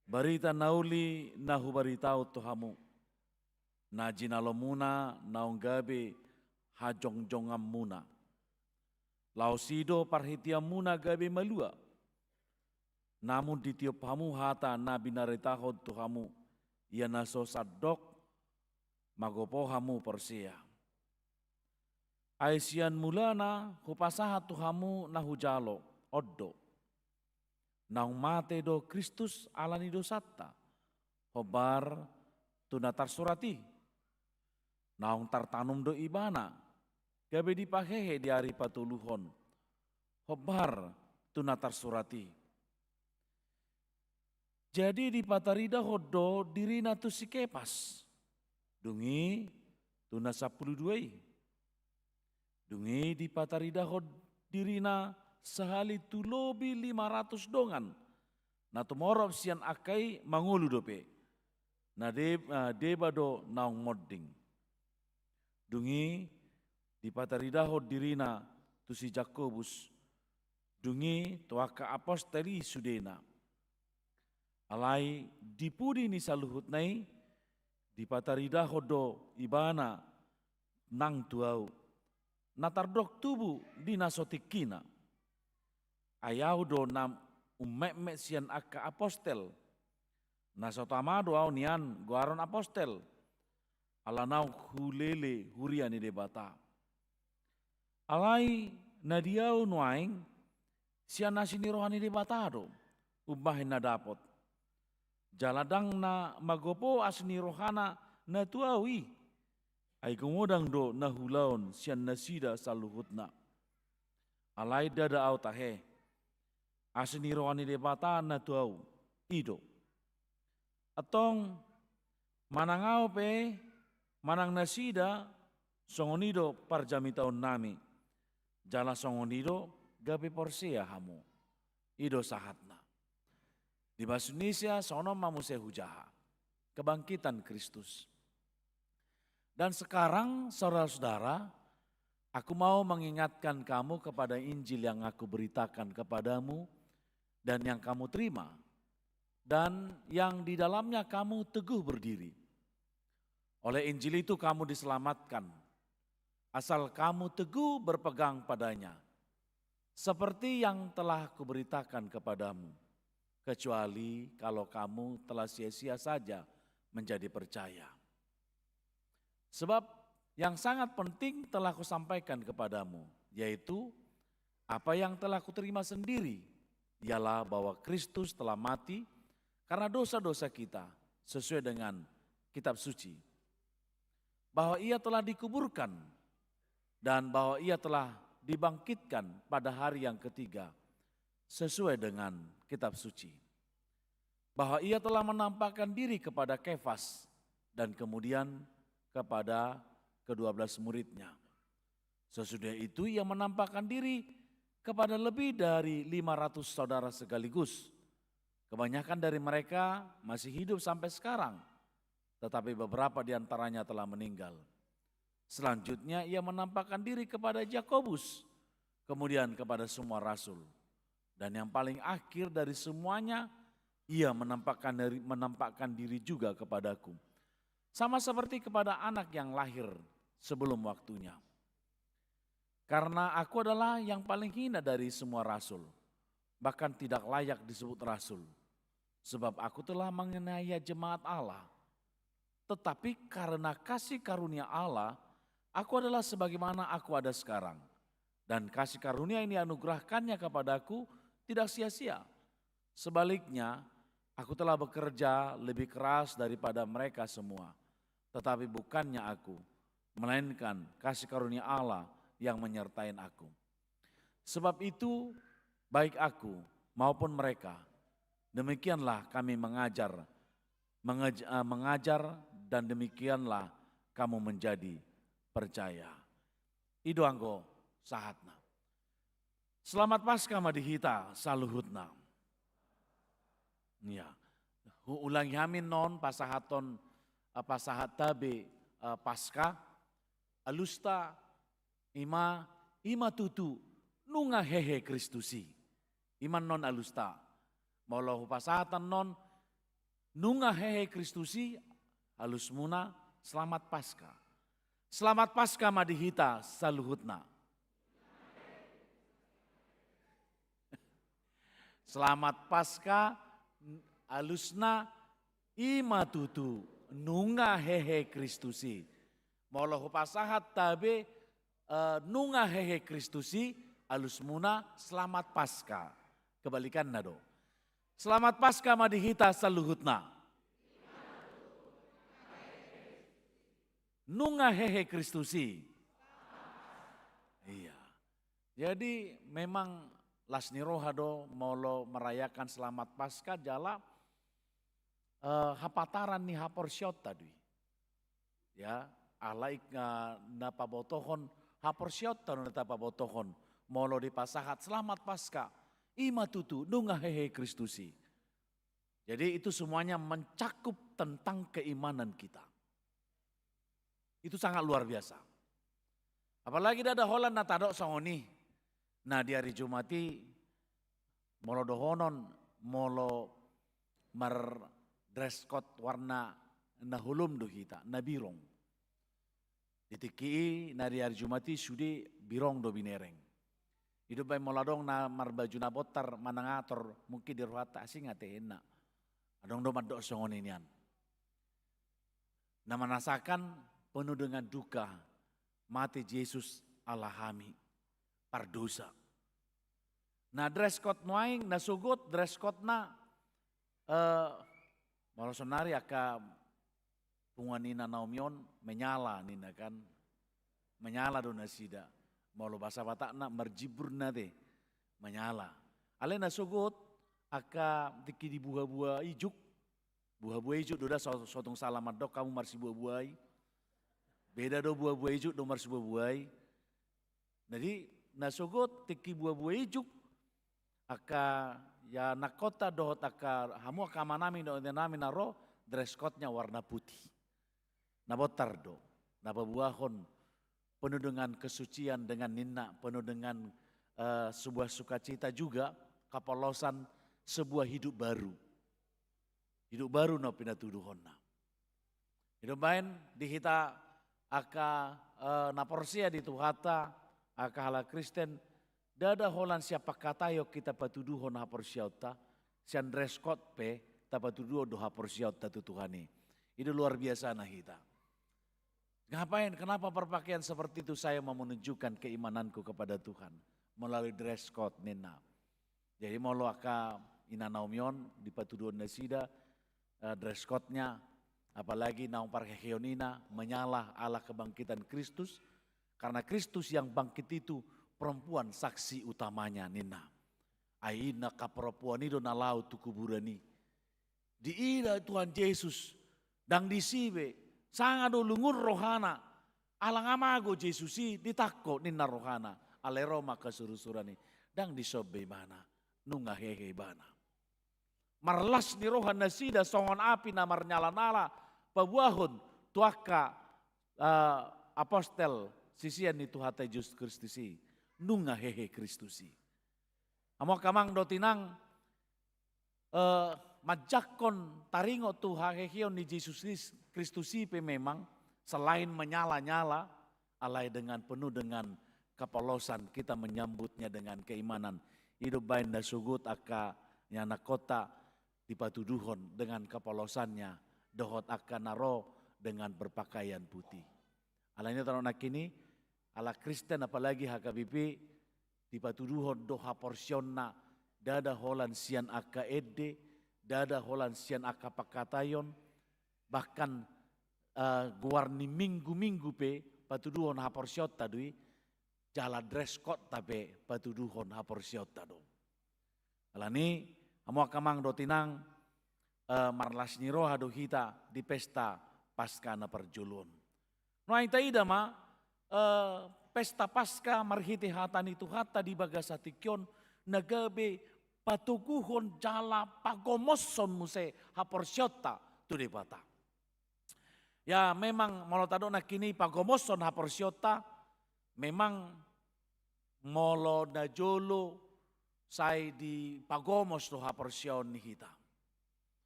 Barita nauli nahu baritau tuhamu. Na jinalomuna naung gabe hajongjongam muna. Lausido parhitia muna gabe malua. Namun ditiup hamu hata na binaritahod tuhamu. Ia naso sadok magopo hamu persia. Aisian mulana hupasaha tuhamu na hujalo oddo. Naung mate do Kristus alani dosata. Hobar tunatar surati. Naung tartanum do ibana. Gabe dipahehe di hari patuluhon. Hobar tunatar surati. Jadi di patarida hodo dirina tu si kepas. Dungi tuna 12. Dungi di patarida hod dirina sehali tu lobi 500 dongan. Na tumorop sian akai mangulu dope. Na deba do naung modding. Dungi di patarida hod dirina tu si Jakobus. Dungi tuaka aposteli sudena. Alai dipudi ni saluhut nai, di patarida hodo ibana nang tuau, natardok tubu di nasotikina. Ayau do nam umek sian akka apostel, nasotamado au nian guaron apostel, alanau hulele huriani debata. Alai nadiau nuaing sian nasini rohani debatado, ubahin na dapot. Jaladang na magopo asni rohana na tuawi. Ay kumodang do na hulaon siyan nasida saluhutna. Alay dada au tahe. Asni rohani debata na tuaw. Ido. Atong manangau pe manang nasida songonido parjami taon nami. Jala songonido gabi porsia hamu. Ido sahatna. Di bahasa Indonesia, sono mamuse hujaha, kebangkitan Kristus. Dan sekarang saudara-saudara, aku mau mengingatkan kamu kepada Injil yang aku beritakan kepadamu dan yang kamu terima. Dan yang di dalamnya kamu teguh berdiri. Oleh Injil itu kamu diselamatkan, asal kamu teguh berpegang padanya. Seperti yang telah kuberitakan kepadamu. Kecuali kalau kamu telah sia-sia saja menjadi percaya. Sebab yang sangat penting telah kusampaikan kepadamu, yaitu apa yang telah kuterima sendiri, ialah bahwa Kristus telah mati karena dosa-dosa kita sesuai dengan kitab suci. Bahwa ia telah dikuburkan dan bahwa ia telah dibangkitkan pada hari yang ketiga sesuai dengan kitab suci. Bahwa ia telah menampakkan diri kepada Kefas dan kemudian kepada ke-12 muridnya. Sesudah itu ia menampakkan diri kepada lebih dari 500 saudara sekaligus. Kebanyakan dari mereka masih hidup sampai sekarang, tetapi beberapa di antaranya telah meninggal. Selanjutnya ia menampakkan diri kepada Jakobus, kemudian kepada semua rasul. Dan yang paling akhir dari semuanya, ia menampakkan diri juga kepadaku. Sama seperti kepada anak yang lahir sebelum waktunya. Karena aku adalah yang paling hina dari semua rasul, bahkan tidak layak disebut rasul. Sebab aku telah menganiaya jemaat Allah. Tetapi karena kasih karunia Allah, aku adalah sebagaimana aku ada sekarang. Dan kasih karunia ini anugerahkannya kepadaku tidak sia-sia. Sebaliknya, aku telah bekerja lebih keras daripada mereka semua. Tetapi bukannya aku, melainkan kasih karunia Allah yang menyertai aku. Sebab itu, baik aku maupun mereka, demikianlah kami mengajar dan demikianlah kamu menjadi percaya. Ido anggo sahatna. Selamat Paskah madihita saluhutna. Ya, ulangi hamin non pasahaton pasahat tabe Paskah alusta ima tutu nunga hehe Kristusi. Iman non alusta. Maulahu pasahatan non nunga hehe Kristusi alus muna selamat Paskah. Selamat Paskah madihita saluhutna. Selamat Paskah alusna ima tutu nunga hehe Kristusi. Maulahu pasahat tabe nunga hehe Kristusi alus muna selamat Paskah. Kebalikan nado. Selamat Paskah madihita saluhutna. Nunga hehe Kristusi. Iya. Jadi memang lasni rohado molo merayakan selamat Paskah jala hapataran ni haporsyot tadi. Ya, alaik napa botohon haporsyot tanu napa botohon molo di pasahat selamat Paskah. Ima tutu nunga hehe Kristusi. Jadi itu semuanya mencakup tentang keimanan kita. Itu sangat luar biasa. Apalagi ada holan na tadok songoni. Nah di hari Jumati molo dohonon molo mar dress code warna na hulum do kita na birong. Ditiki na di hari Jumati sudi birong do binereng. Hidup bayi moladong na mar baju na botar manangator mungkin di ruhata asing atehena. Adong do madok songoni nian. Na manasakan penuh dengan duka, mati Yesus alahami, pardosa. Nah dress code nuaing, na sugut dress code na, malah sonari aka pungan nina naumion, menyala nina kan, menyala do nasida. Malah bahasa Batak na merjibur na te, menyala. Ale na sugut, aka tiki di buah-buah ijuk, buah-buah ijuk, doda sotong salamat dok kamu marsi buah-buah. Beda do buah-buah ijuk do marsi buah-buah. Jadi nasugot tiki buah-buah ijuk aka ya nakota dohot aka hamu aka manami do nami naro dress code-nya warna putih. Nabotar do, nababuahon penuh dengan kesucian dengan nina, penuh dengan sebuah sukacita juga kapolosan sebuah hidup baru. Hidup baru no pinatuduhonna. Hidup lain dihita aka naporsia di tuhata aka hala Kristen dada holan siapa katayo kita patuduhon haporsiauta sian dress code pe tapatuduho do haporsiauta tu Tuhani. Itu luar biasa nah kita. Ngapain? Kenapa berpakaian seperti itu saya mau menunjukkan keimananku kepada Tuhan melalui dress code nina. Jadi mau lo aka ina naumion di patuduhon nasida dress code-nya apalagi naung parkehionina menyalah Allah kebangkitan Kristus. Karena Kristus yang bangkit itu perempuan saksi utamanya nina. Aina ka perempuan itu nalau tu kuburani. Diida Tuhan Yesus dang disibe sangat ulungur rohana. Alang amago Yesusi ditakko nina rohana. Ale Roma kesurusurani dang disobe mana nunga hehe bana. Marlas ni rohan nasida songon api na marnyala-nala pabuahon tuaka apostel sisian ni Tuhata Yesus Kristusi nunga hehe Kristusi. Amo kamang do tinang majakon taringo Tuha heheon ni Yesus Kristusi pe memang selain menyala-nyala alai dengan penuh dengan kepolosan kita menyambutnya dengan keimanan. Hidup bain da sugut aka nyana kota dipatuduhon dengan kepolosannya. Dohot aka naro dengan berpakaian putih. Alanya tanah nakini ala Kristen apalagi HKBP dipatuduhon doha porsionna dada holan sian aka ede, dada holan sian aka pakatayon, bahkan guarni minggu-minggu pe patuduhon haporsiot tadui, jala dress code tape patuduhon haporsiot tado. Alani amo akamang do tinang marlas niro hado hita di pesta pasca na perjulun. No aita ida ma pesta pasca marhiti hatani tu hata di bagasatikyon nagabe patuguhon jala pagomoson muse haporsiota tu di bata. Ya memang molotado na kini pagomoson haporsiota memang molo na jolo sai di pagomos do haporsion ni kita.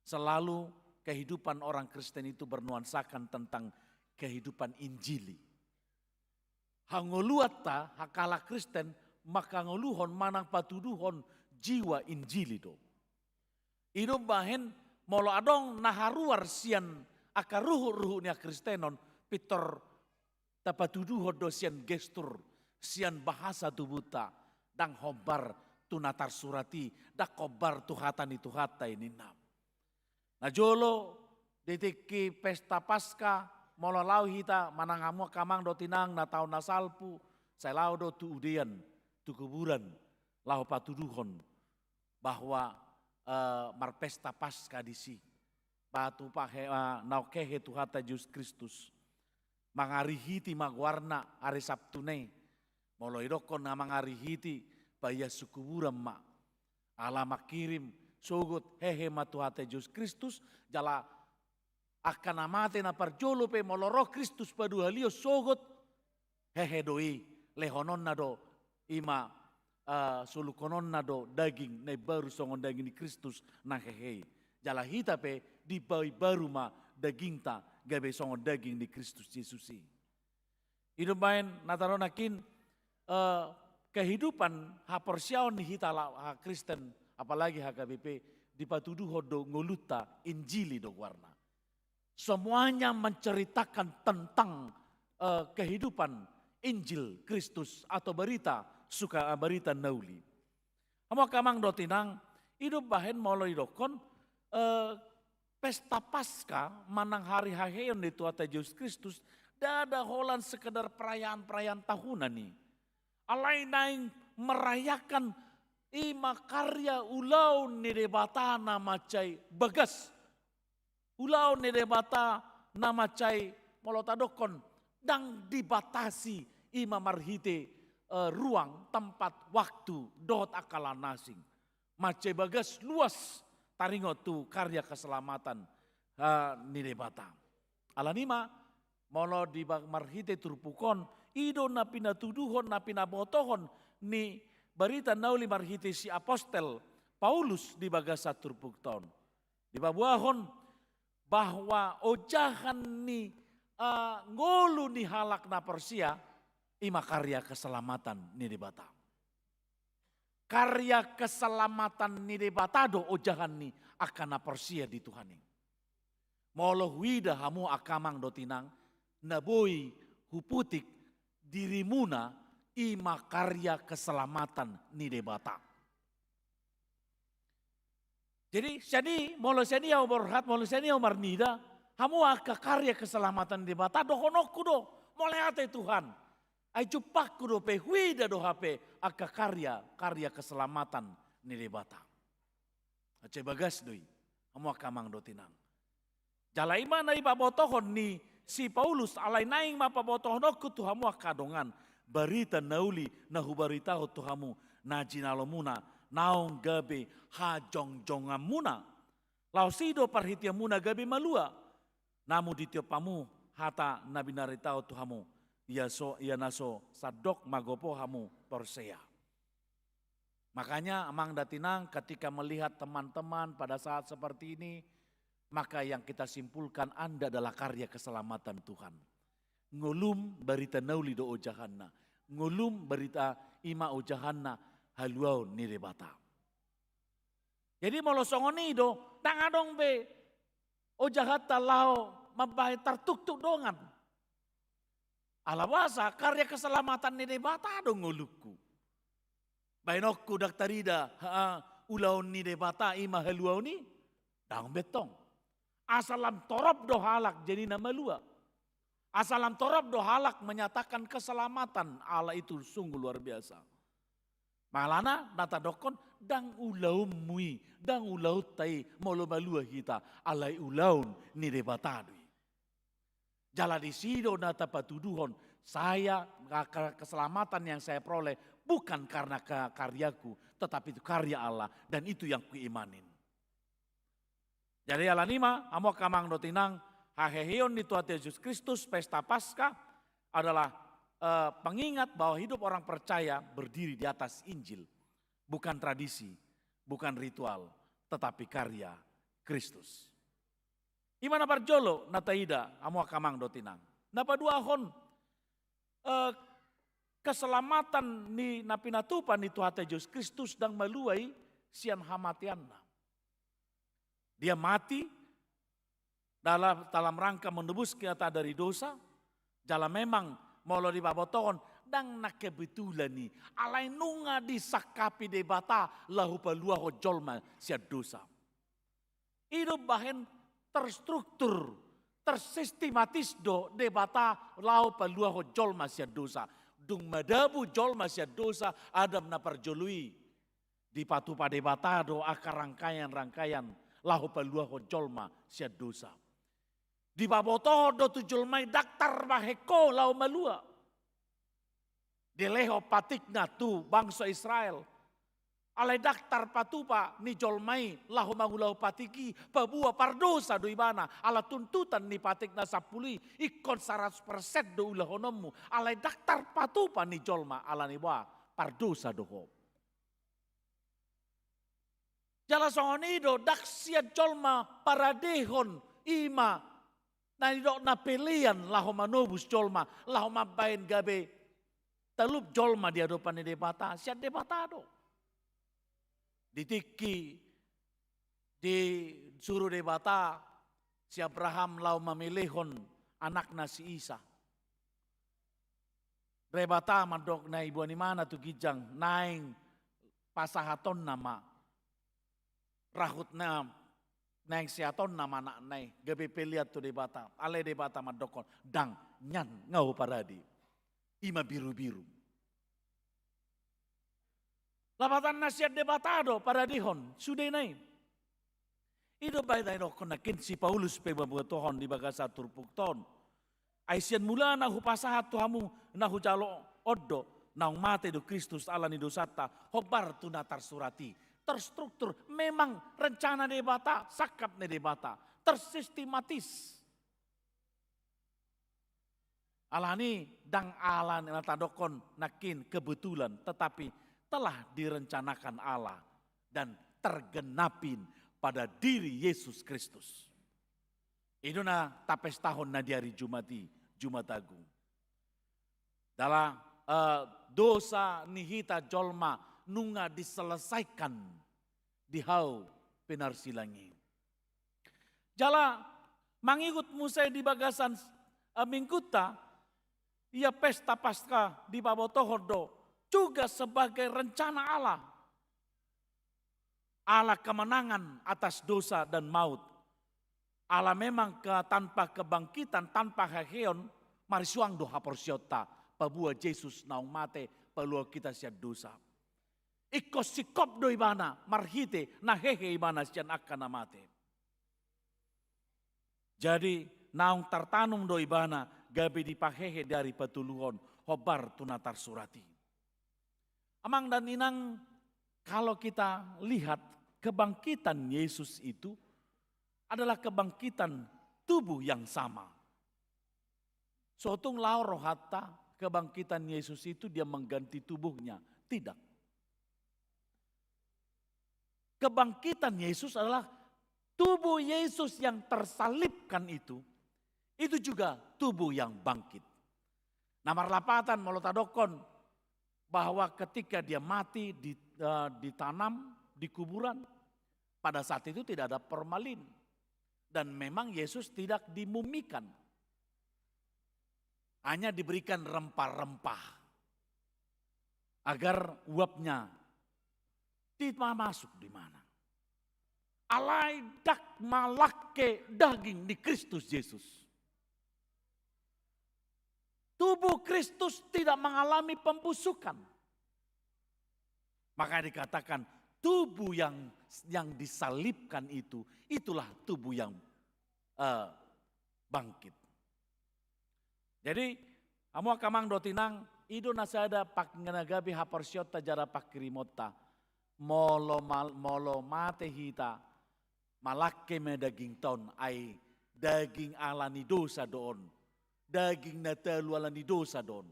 Selalu kehidupan orang Kristen itu bernuansakan tentang kehidupan Injili. Hangoluata hakala Kristen maka ngoluhon manang patuduhon jiwa Injili do. Ino bahen molo adong naharuar sian aka ruhu nia Kristenon pitor tapatuduhon do sian gestur sian bahasa tubuta dang hobar tunatar surati dak kobar tuhatan itu hata ini nam. Nah jolo detiki pesta pasca molo lau hita manangamu kamang do tinang na taon na salpu saya lau do tu udian tu kuburan lau patuduhon bahwa marpesta pasca disi batu pahe naukehe tuhata Yesus Kristus mangarihiti magwarna hari Sabtu ne molo idokon na mangarihiti baya sukuburan ma alama kirim sogot hehe matuhate Yesus Kristus jala akan amate na parjolo pe moloro Kristus padu halio sogot hehe doi lehonon na do ima sulukonon na do daging na baru songon daging di Kristus na hehe jala hita pe di baru ma daging ta gabe songon daging di Kristus Yesusi. Hidup main nataronakin kehidupan haporsiaon ni hita la Kristen apalagi HKBP di patuduh do ngoluta Injili do warna. Semuanya menceritakan tentang kehidupan Injil Kristus atau berita nauli. Amo kamang do tinang hidup bahen molo idokon pesta pasca manang hari haheon di tuata Yesus Kristus dada holan sekedar perayaan-perayaan tahunan nih. Alai naing merayakan ima karya ulau nedebata nama cai bagas. Ulau nedebata nama cai molotadokon dang dibatasi ima marhite ruang tempat waktu dot akalan nasing. Macai bagas luas taringo tu karya keselamatan nedebata. Alanima molo di marhite turpukon ido na pinatuduhon na pinabotohon ni berita nauli marhite si apostel Paulus di bagasa turpukton. Di babuahon bahwa ojahan ni ngolu ni halak na Persia ima karya keselamatan ni debata. Karya keselamatan ni debata do ojahan ni akan na Persia di Tuhani. Molo wida hamu akamang do tinang naboi huputik dirimuna ima karya keselamatan ni debata. Jadi molo seni au berhat molo seni au marnida hamu aka karya keselamatan ni debata do honokku do mole ate Tuhan. Ai cupakku do pe huida do hape aka karya keselamatan ni debata. Ace bagas doi hamu akamang do tinang. Jala imana iba botohon ni si Paulus alai naing mapa botohon okku tu hamu akadongan. Barita nauli nahu barita ho tuhamu najinalomuna naong gabe hajongjongamuna. Lausido parhitiamuna gabe malua. Namu ditiopamu hata nabinarita ho tuhamu. Ia naso sadok magopo hamu porsea. Makanya amang datinang ketika melihat teman-teman pada saat seperti ini. Maka yang kita simpulkan Anda adalah karya keselamatan Tuhan. Ngulum berita nauli do ojahanna. Ngulum berita ima ojahanna haluau nirebata. Jadi molosongoni do tangadong be ojahata lao mabai tartuk-tuk dongan. Alawasa karya keselamatan nirebata do nguluku. Bainokku daktarida ulaun ni debata ima haluau ni dang betong. Asalam torop do halak jadi nama lua. Asalam torop do halak menyatakan keselamatan Allah itu sungguh luar biasa. Malana nata dokon dang ulau mui, dang ulau tai molo malua kita alai ulaun ni debatadui. Jala di sido nata patuduhon saya keselamatan yang saya peroleh bukan karena karyaku, tetapi itu karya Allah dan itu yang kuimanin. Jadi alanima amo kamang dotinang hahehion di Tuhan Yesus Kristus pesta Paskah adalah pengingat bahwa hidup orang percaya berdiri di atas Injil. Bukan tradisi, bukan ritual, tetapi karya Kristus. Imana parjolo nataida amo kamang dotinang. Napa dua hon keselamatan ni napinatupan ni Tuhan Yesus Kristus dan meluai sian hamatianna. Dia mati dalam rangka menebus kita dari dosa. Jala memang molo di babotohon dang na kebetulan ni alai nunga disakapi debata lahu palua ho jolma sia dosa. Hidup bahen terstruktur, tersistematis do debata lahu palua ho jolma sia dosa. Dung madabu jolma sia dosa adam na perjolui di patu padebata do akar rangkaian lahu palua ho jolma sia dosa. Di babotoh do tu jolmai daktar baheko lau malua. Dileho patikna tu bangsa Israel. Alai daktar patupa ni jolmai lahu mangulau patiki pabua pardosa do ibana. Ala tuntutan ni patikna sapuli ikon 100% do ulahonomu. Alai daktar patupa ni jolma ala ni ba pardosa do ho. Jala songonido daksia jolma paradehon ima. Na dok na pelian lahu manobus jolma lahu mabain gabe talup jolma dia dopan ni debata siat debata do. Ditiki di suruh debata si Abraham lau memilihon anakna si Isa. Debata madok na ibu ni mana tu gijang naing pasahaton nama rahutna naing siaton nama anak naik gabe peliat tu debata ale debata madokon dang nyan ngau paradi ima biru-biru. Lapatan nasihat debatado paradihon sudah naik. Ido baik dai dokon nakin si Paulus pe babuatohon di bagasa turpukton. Aisian mula nahu pasahat tuhamu nahu jalo oddo naung mate do Kristus ala ni dosata hobar tu natar surati. Terstruktur, memang rencana debata, sakap ne debata, tersistematis. Alani dang alan natadokon nakin kebetulan, tetapi telah direncanakan Allah dan tergenapin pada diri Yesus Kristus. Itu na tapes tahun na di hari Jumati, Jumat Agung. Dalam dosa nihita jolma nunga diselesaikan di hau penarsilangi. Jala mangikut Musa di bagasan mingkuta, ia pesta Paskah di Babotohodo juga sebagai rencana Allah. Allah kemenangan atas dosa dan maut. Allah memang tanpa kebangkitan, tanpa hakeon, marisuang doha porsiota, pabua Yesus naung mate, palua kita siap dosa. Iko sikop do ibana marhite na hehe ibana sian akan namate. Jadi naung tartanum do ibana gabe dipahehe dari petuluhon hobar tunatar surati. Amang dan inang kalau kita lihat kebangkitan Yesus itu adalah kebangkitan tubuh yang sama. Sotung lau rohata kebangkitan Yesus itu dia mengganti tubuhnya. Tidak. Kebangkitan Yesus adalah tubuh Yesus yang tersalibkan itu juga tubuh yang bangkit. Namar lapatan molotadokon bahwa ketika dia mati ditanam di kuburan, pada saat itu tidak ada formalin dan memang Yesus tidak dimumikan, hanya diberikan rempah-rempah agar uapnya masuk di mana? Alai dak malake daging di Kristus Yesus. Tubuh Kristus tidak mengalami pembusukan. Maka dikatakan tubuh yang disalibkan itulah tubuh yang bangkit. Jadi, amo kamang dotinang ido nasada pak nganagabi haporsyota jara pakirimota molo mate hita malake me daging ton ai daging alani dosa doon daging natalu alani dosa doon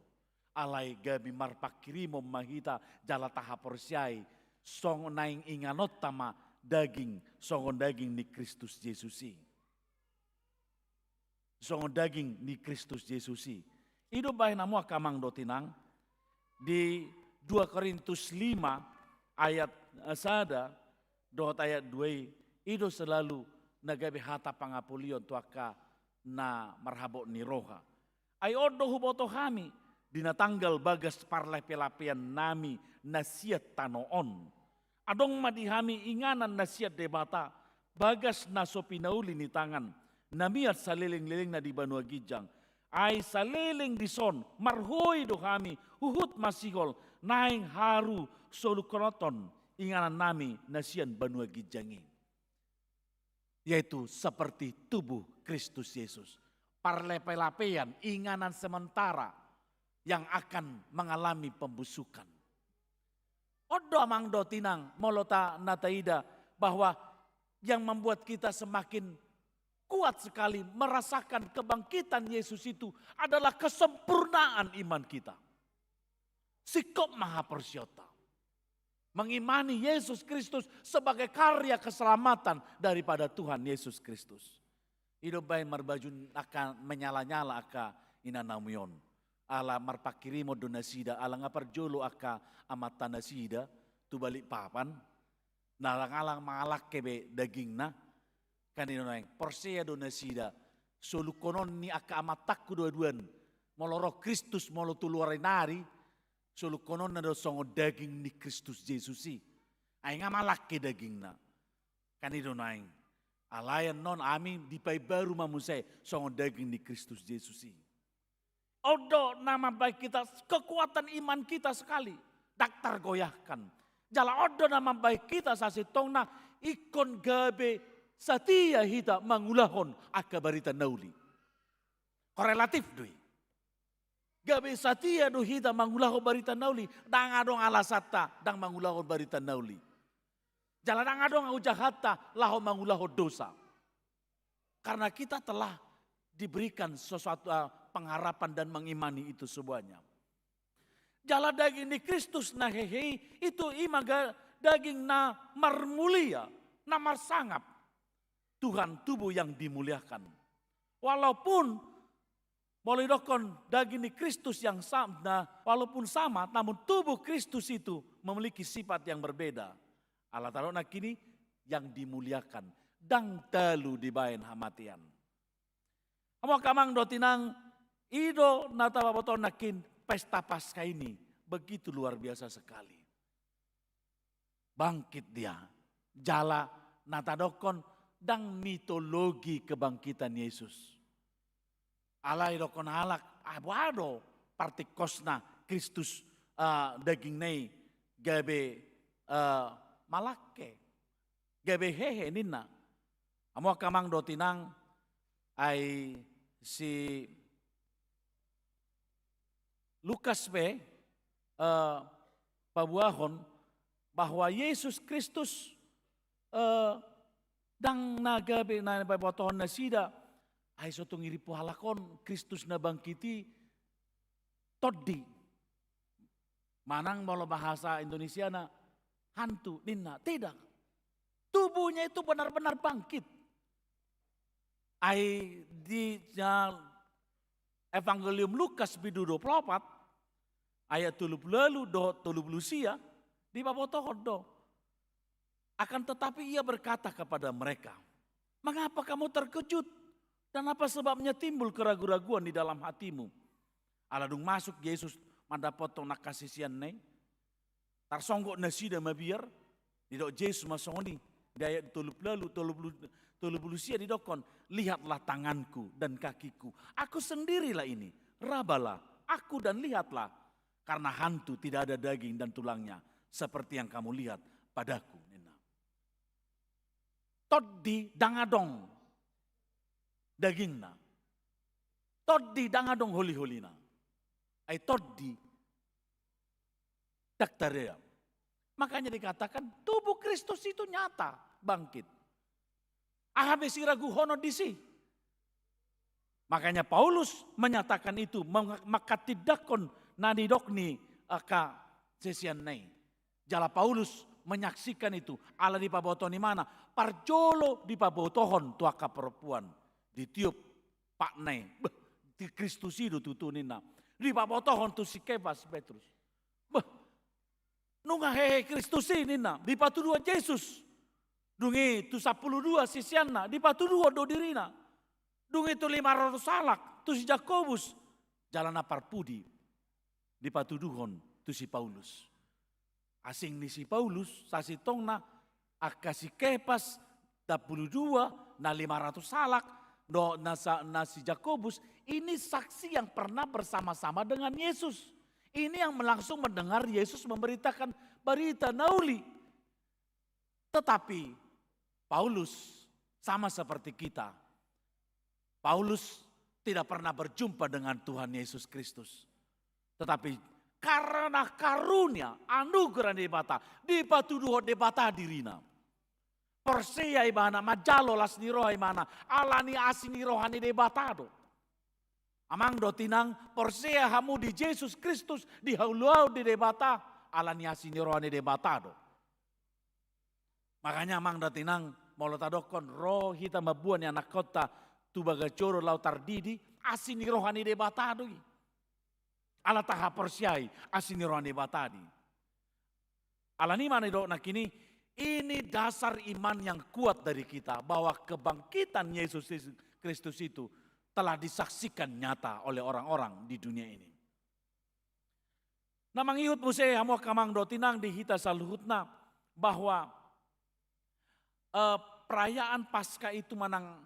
alai gabi marpakirimo mahita jala tahaporsyai song naing inganot tama daging songon daging ni Kristus Yesusi songon daging ni Kristus Yesusi ido bahin amo kamang dotinang di 2 Korintus 5 ayat sada dot ayat 2 ido selalu nagabi hata pangapulion tuaka na marhabok ni roha. Ay odo huboto kami dinatanggal bagas parlay pelapian nami nasiat tanoon. Adong madihami inganan nasiat debata bagas na so pinauli ni tangan namiat saliling-liling na di Banua Gijang. Ay saliling dison marhoy do kami huhut masihol naing haru solukonoton inganan nami nasian Banua Gijangi. Yaitu seperti tubuh Kristus Yesus. Parlepelapean, inganan sementara yang akan mengalami pembusukan. Odo amang do tinang molota nataida bahwa yang membuat kita semakin kuat sekali merasakan kebangkitan Yesus itu adalah kesempurnaan iman kita. Sikap maha persyota. Mengimani Yesus Kristus sebagai karya keselamatan daripada Tuhan Yesus Kristus. Hidup baik marbajun akan menyala-nyala aka inanamuyon. Ala marpakirimo donasida ala ngaparjolo aka amata nasida tu balik papan. Nalang-alang mangalak kebe dagingna. Kanino naing porsia donasida solukonon ni aka amatakku dua-duan. Moloro Kristus molo tuluarinari. Solukonon na songo daging ni Kristus Yesusi. Ay nga malaki daging na. Kanino naing. Alayan non amin di pay baru mamusay songo daging ni Kristus Yesusi. Odo nama baik kita kekuatan iman kita sekali. Daktar goyahkan. Jala odo nama baik kita sasitong na ikon gabe satia hita mangulahon akabarita nauli. Korelatif dui. Gabe satia do hita mangulaho barita nauli. Dang adong alasata dang mangulaho barita nauli. Jalan dang adong ujahata laho mangulaho dosa. Karena kita telah diberikan sesuatu pengharapan dan mengimani itu semuanya. Jala daging di Kristus na hehe itu imaga daging na marmulia, na marsangap. Tuhan tubuh yang dimuliakan. Walaupun boleh dokon daging di Kristus yang sama, walaupun sama, namun tubuh Kristus itu memiliki sifat yang berbeda. Allah taruh nak kini yang dimuliakan, dang telu dibain hamatian. Amo kamang dotinang ido nata baboto nakin pesta Paskah ini begitu luar biasa sekali. Bangkit dia, jala nata dokon dang mitologi kebangkitan Yesus. Alai dokon halak abado partikosna Kristus daging nei gabe malake gabe hehe nina amo kamang dotinang ay si Lukas be pabuahon bahwa Yesus Kristus dang nagabe na pabotohon na sida ay sotong iripo halakon Kristus na bangkiti toddi. Manang mau bahasa Indonesia na hantu ninna. Tidak. Tubuhnya itu benar-benar bangkit. Ay di Evangelium Lukas bidu 24 ayat 30 do 30 di babotohon do. Akan tetapi ia berkata kepada mereka, mengapa kamu terkejut? Dan apa sebabnya timbul keraguan-raguan di dalam hatimu? Aladung masuk Yesus mandapotong nakasisian neng. Tarsonggok nasida mabiar. Didok Yesus masoni, daya toluplusia didokon, lihatlah tanganku dan kakiku. Aku sendirilah ini, rabalah aku dan lihatlah. Karena hantu tidak ada daging dan tulangnya, seperti yang kamu lihat padaku. Toddi dangadong dagingna. Toddi dangadong holi-holina. Ay toddi daktarea. Makanya dikatakan tubuh Kristus itu nyata bangkit. Ahabe siragu hono disi. Makanya Paulus menyatakan itu, maka tidakon nadidokni aka sesian nei. Jala Paulus menyaksikan itu. Allah di pabotoni mana? Parjolo di pabotohon tuaka perempuan. Ditiup pak nei. Di Kristus itu tutunina. Di pabotohon tu si Kefas Petrus. Nunga hehe Kristus ini na. Di patu dua Yesus. Dungi tu 12 sisianna. Di patu dua do dirina. Dungi tu 500 salak. Tu si Jakobus. Jalana parpudi. Di patu duhon tu si Paulus. Asing ni si Paulus, sasi tongna, akasi Kefas, 22, na 500 salak, do na si Jakobus, ini saksi yang pernah bersama-sama dengan Yesus. Ini yang langsung mendengar Yesus memberitakan berita nauli. Tetapi Paulus sama seperti kita. Paulus tidak pernah berjumpa dengan Tuhan Yesus Kristus. Tetapi karena karunia anugerah debata di patu duho debata dirina. Persea ibana majalo las niroha imana alani asini rohani debatado. Amang do tinang persea hamu di Yesus Kristus di hauluau di debata alani asini rohani debatado. Makanya amang do tinang molotadokon roh hita mabuan anak kota tubagacoro lau tardidi asini rohani debatado. Ala taha persiai asini rohani batadi. Ala ni mana do nak ini dasar iman yang kuat dari kita bahwa kebangkitan Yesus Kristus itu telah disaksikan nyata oleh orang-orang di dunia ini. Namang ihut musee hamo kamang do tinang di hita saluhutna bahwa perayaan Paskah itu manang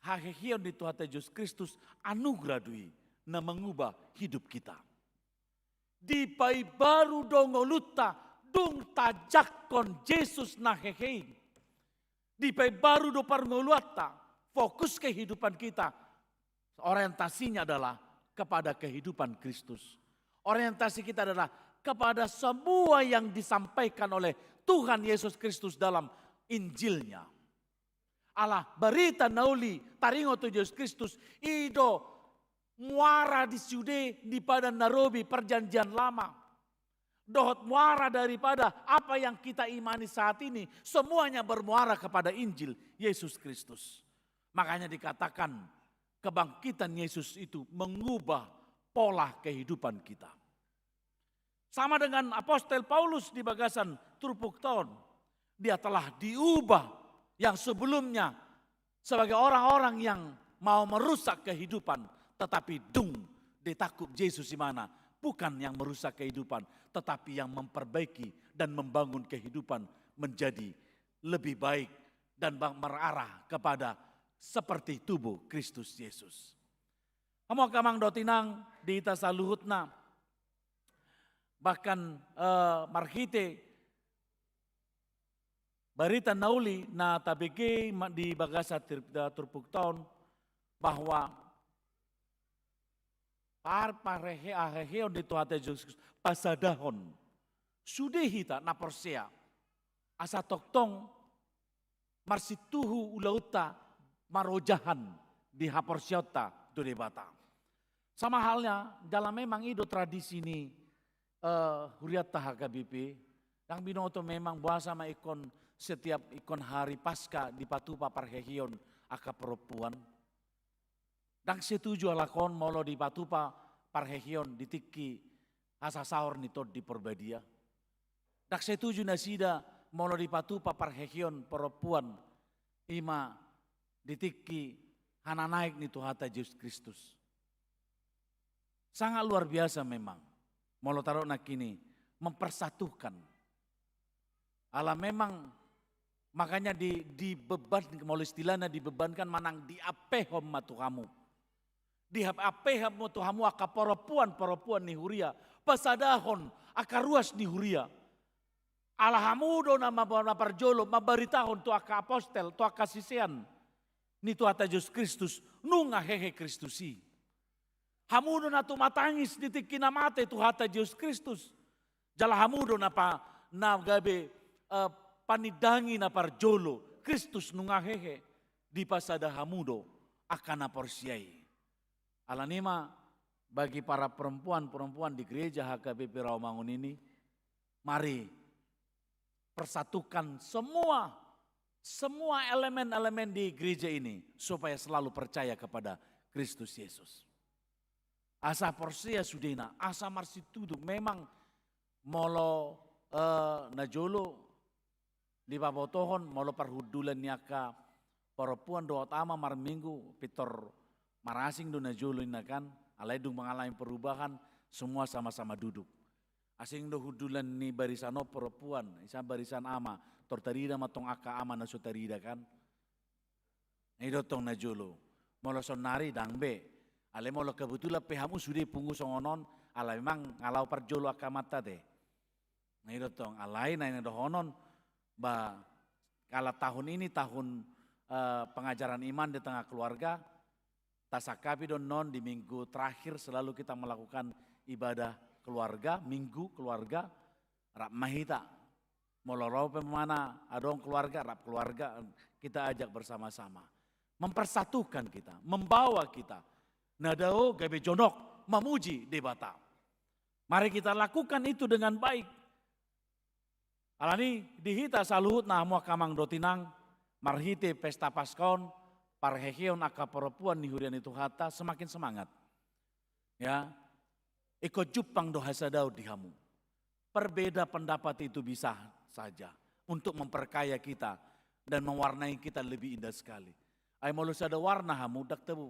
hahehion di Tuhan Yesus Kristus anugerah dui na mengubah hidup kita. Di pai baru dongoluta dung tajakon Yesus na hehe. Di pai baru do parngoluata fokus kehidupan kita orientasinya adalah kepada kehidupan Kristus. Orientasi kita adalah kepada semua yang disampaikan oleh Tuhan Yesus Kristus dalam Injilnya. Allah berita nauli taringo tu Yesus Kristus ido muara di Sude di pada Nairobi perjanjian lama. Dohot muara daripada apa yang kita imani saat ini. Semuanya bermuara kepada Injil Yesus Kristus. Makanya dikatakan kebangkitan Yesus itu mengubah pola kehidupan kita. Sama dengan Apostel Paulus di bagasan Turpukton. Dia telah diubah yang sebelumnya sebagai orang-orang yang mau merusak kehidupan. Tetapi ditakut Yesus di mana? Bukan yang merusak kehidupan, tetapi yang memperbaiki dan membangun kehidupan menjadi lebih baik dan merarah kepada seperti tubuh Kristus Yesus. Amo kamang dotinang di ita saluhutna bahkan marhite berita nauli na tabege di bagasa Turpukton bahwa parehe ahehe di Tuhan Yesus Kristus pasadahon sudah hita na persea asa toktong marsituhu ulauta marojahan di haporsiota do debata. Sama halnya dalam memang itu tradisi ini huriat HKBP yang binoto memang bahasa sama ikon setiap ikon hari Paskah di patupa parhehion aka perempuan. Dan setuju lakon molo di patupa parhehion ditiki asa sahur nito di perbadia. Dan setuju nasida molo di patupa parhehion perempuan ima ditiki hana naik nito hata Yesus Kristus. Sangat luar biasa memang. Molo taruh nak kini mempersatukan Allah memang makanya dibeban, mau istilahnya dibebankan manang diapehom matuhamu. Diapehom matuhamu aka perempuan ni huria. Pasadahon aka ruas ni huria. Alhamudo nama parjolo mabaritahon tu aka apostel, tu aka sisian. Ni tu ata Yesus Kristus nunga hehe Kristusi. Hamudo na tu matangis ditik kinamate tu hata Yesus Kristus. Jala hamudo na gabe panidangi na parjolo Kristus nunga hehe di pasada hamudo akan aporsiai. Alanima bagi para perempuan di gereja HKBP Rawamangun ini, mari persatukan semua elemen-elemen di gereja ini supaya selalu percaya kepada Kristus Yesus. Asa porsia sudena, asa marsitudu memang molo najolo di babotohon molo parhudulan niaka perempuan doa tama mar minggu pitor marasing do najolo inakan alai dung mengalami perubahan semua sama-sama duduk. Asing do hudulan ni barisano perempuan, isa barisan ama, tortarida matong aka ama na sotarida kan. Nido tong najolo. Molo sonari dangbe. Ale molo kebetulan pehamu sudah pungu songonon, ala memang ngalau parjolo aka mata deh. Nido tong alai na do honon ba kala tahun ini tahun pengajaran iman di tengah keluarga. Tasakapi don non di minggu terakhir selalu kita melakukan ibadah keluarga, minggu keluarga, rap mahita. Molorau pemana, adong keluarga, rap keluarga, kita ajak bersama-sama. Mempersatukan kita, membawa kita. Nadao gabe jonok, memuji debata. Mari kita lakukan itu dengan baik. Alani dihita saluhut na mua kamang dotinang, marhite pesta paskon, parheheon aka perempuan nihurian itu hata semakin semangat. Ya, ikut jupang doha sadau dihamu. Perbeda pendapat itu bisa saja untuk memperkaya kita dan mewarnai kita lebih indah sekali. Ai molo sada warna hamu dak tebu.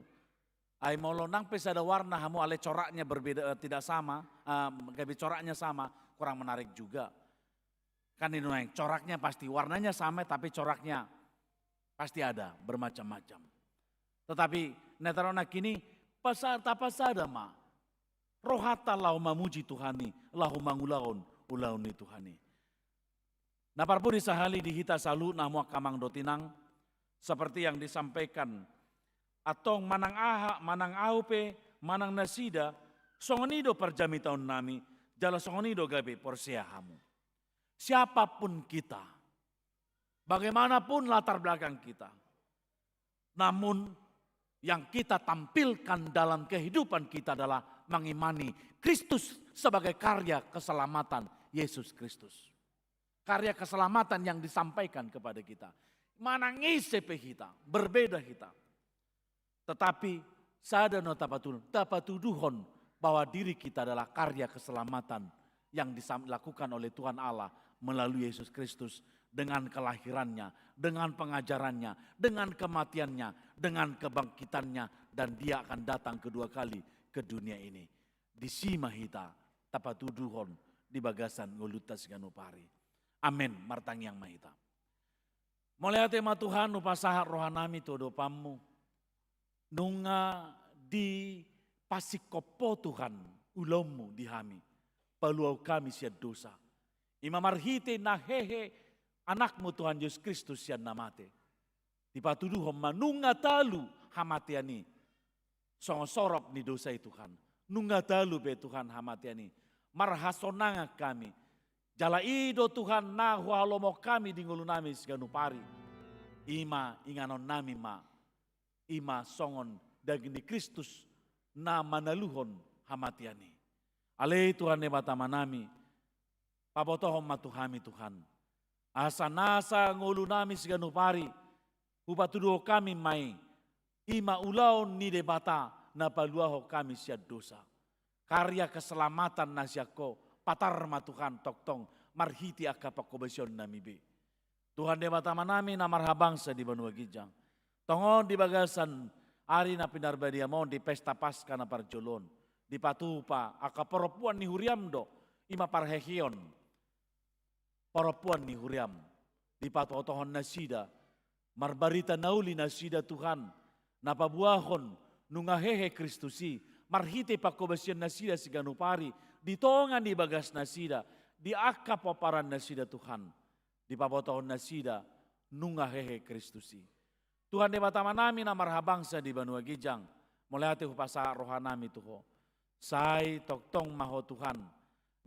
Ai molo nang pe sada warna hamu ale coraknya berbeda tidak sama, gabe coraknya sama, kurang menarik juga. Kan ini yang coraknya pasti warnanya sama tapi coraknya pasti ada bermacam-macam. Tetapi netarona kini pasada ma. Rohata lau mamuji Tuhani, lau mangulaon ulauni Tuhani. Naparpun disahali dihita salu namu kamang dotinang seperti yang disampaikan atong manang aha, manang aupe, manang nasida, songonido perjami tahun nami, jala songonido gabe porsia hamu. Siapapun kita, bagaimanapun latar belakang kita, namun yang kita tampilkan dalam kehidupan kita adalah mengimani Kristus sebagai karya keselamatan Yesus Kristus. Karya keselamatan yang disampaikan kepada kita. Manangise pe kita, berbeda kita. Tetapi sadano tapatuduhon bahwa diri kita adalah karya keselamatan yang dilakukan oleh Tuhan Allah melalui Yesus Kristus dengan kelahirannya, dengan pengajarannya, dengan kematiannya, dengan kebangkitannya, dan dia akan datang kedua kali ke dunia ini. Di simahita tapatuduhon di bagasan ngolutas ganupari. Amin. Martang yang mahita. Mulai tema Tuhan upasahat rohanami todopamu. Nunga di pasikopo Tuhan ulomu dihami. Paluau kami siad dosa. Imamarhite nahehe anakmu Tuhan Yesus Kristus yang namate. Dipatuduhon manunga talu hamatiani. Songosorop ni dosa Tuhan. Nunga talu be Tuhan hamatiani. Marhasonanga kami. Jala ido Tuhan na hualomo kami di ngulu nami seganupari. Ima inganon nami ma. Ima songon dagini Kristus na manaluhon hamatiani. Ale Tuhan nebata manami. Pabotohom matuhami Tuhan. Asa-nasa ngulu nami seganupari. Upatuduho kami mai. Ima ulaon ni debata na paluaho kami siad dosa. Karya keselamatan nasyako patar matuhan toktong marhiti akapakobesion namibe. Tuhan debata manami na marhabangsa di Banua Gijang. Tongon di bagasan ari na pinarbadiamon di pesta Paskah na parjolon. Di patupa akaperempuan ni huriamdo ima parhehion. para puan ni huriam, di patotohon nasida, marbarita nauli nasida Tuhan, napabuahon nungahehe Kristusi, marhite pakobasyan nasida si ganupari, ditongan di bagas nasida, di akka paparan nasida Tuhan, di patotohon nasida, nungahehe Kristusi. Tuhan di batama namin na marhabangsa di Banua Gijang, mulai hati upasa rohanami Tuho. Say toktong maho Tuhan,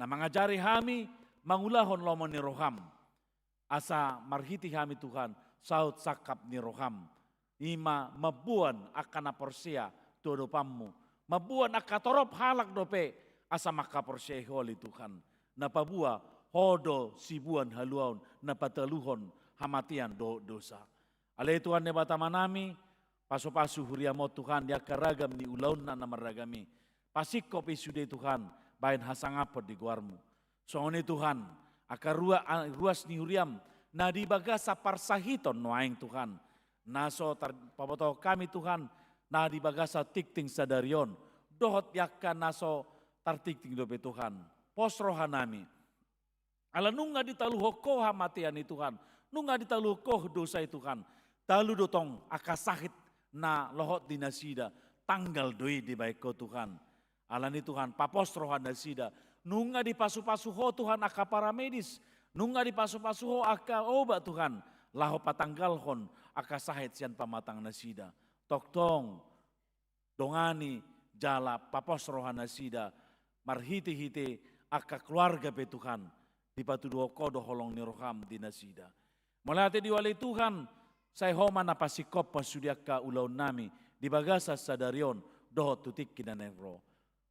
na mangajari kami mangulahon lomon ni roham. Asa marhiti kami Tuhan, saut sakap ni roham. Ima mabuan akan aporsia todo pammu. Mabuan akatorop halak dope asa makaporsia holi Tuhan. Napabua hodo sibuan haluaun napataluhon hamatian dosa. Alay Tuhan ne batama nami, paso-paso huriamot Tuhan, dia karagam ni ulaun na namaragami. Pasik kopi sude Tuhan, bain hasangapot di guarmu. Soone Tuhan, akar ruas ni huriam, na di bagasa parsahiton noaing Tuhan. Naso paboto kami Tuhan, na di bagasa tikting sadarion. Dohot yakka naso tartikting dope Tuhan. Pos rohanami. Ala nunga ditaluho ko hamatian ni Tuhan. Nunga ditaluho ko dosa Tuhan. Talu dotong akasahit na lohot di nasida. Tanggal doi di baik ko Tuhan. Alani Tuhan papos rohan nasida. Nunga di pasu-pasu ho Tuhan aka paramedis. Nunga di pasu-pasu ho aka obat Tuhan. Laho patanggal hon akasahit sian pamatang nasida. Toktong dongani jala papos rohan nasida. Marhiti-hiti aka keluarga be Tuhan. Di patuduho kodo holong ni roham di nasida. Mulai diwali Tuhan. Saya homa na pasikop pasudia ka ulaw nami di bagasa sadarion dohot tutik kinanero.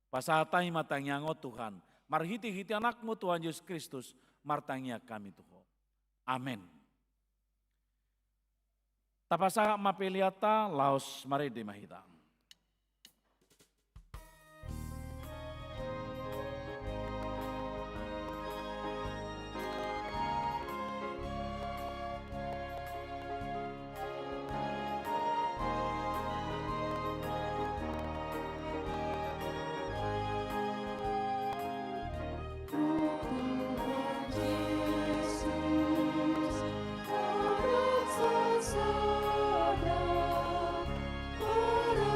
Pasatay matangyangot Tuhan. Marhiti-hiti anakmu Tuhan Yesus Kristus. Martangya kami Tuhan. Amen. Tapasa mapeliata laos marede mahita. Para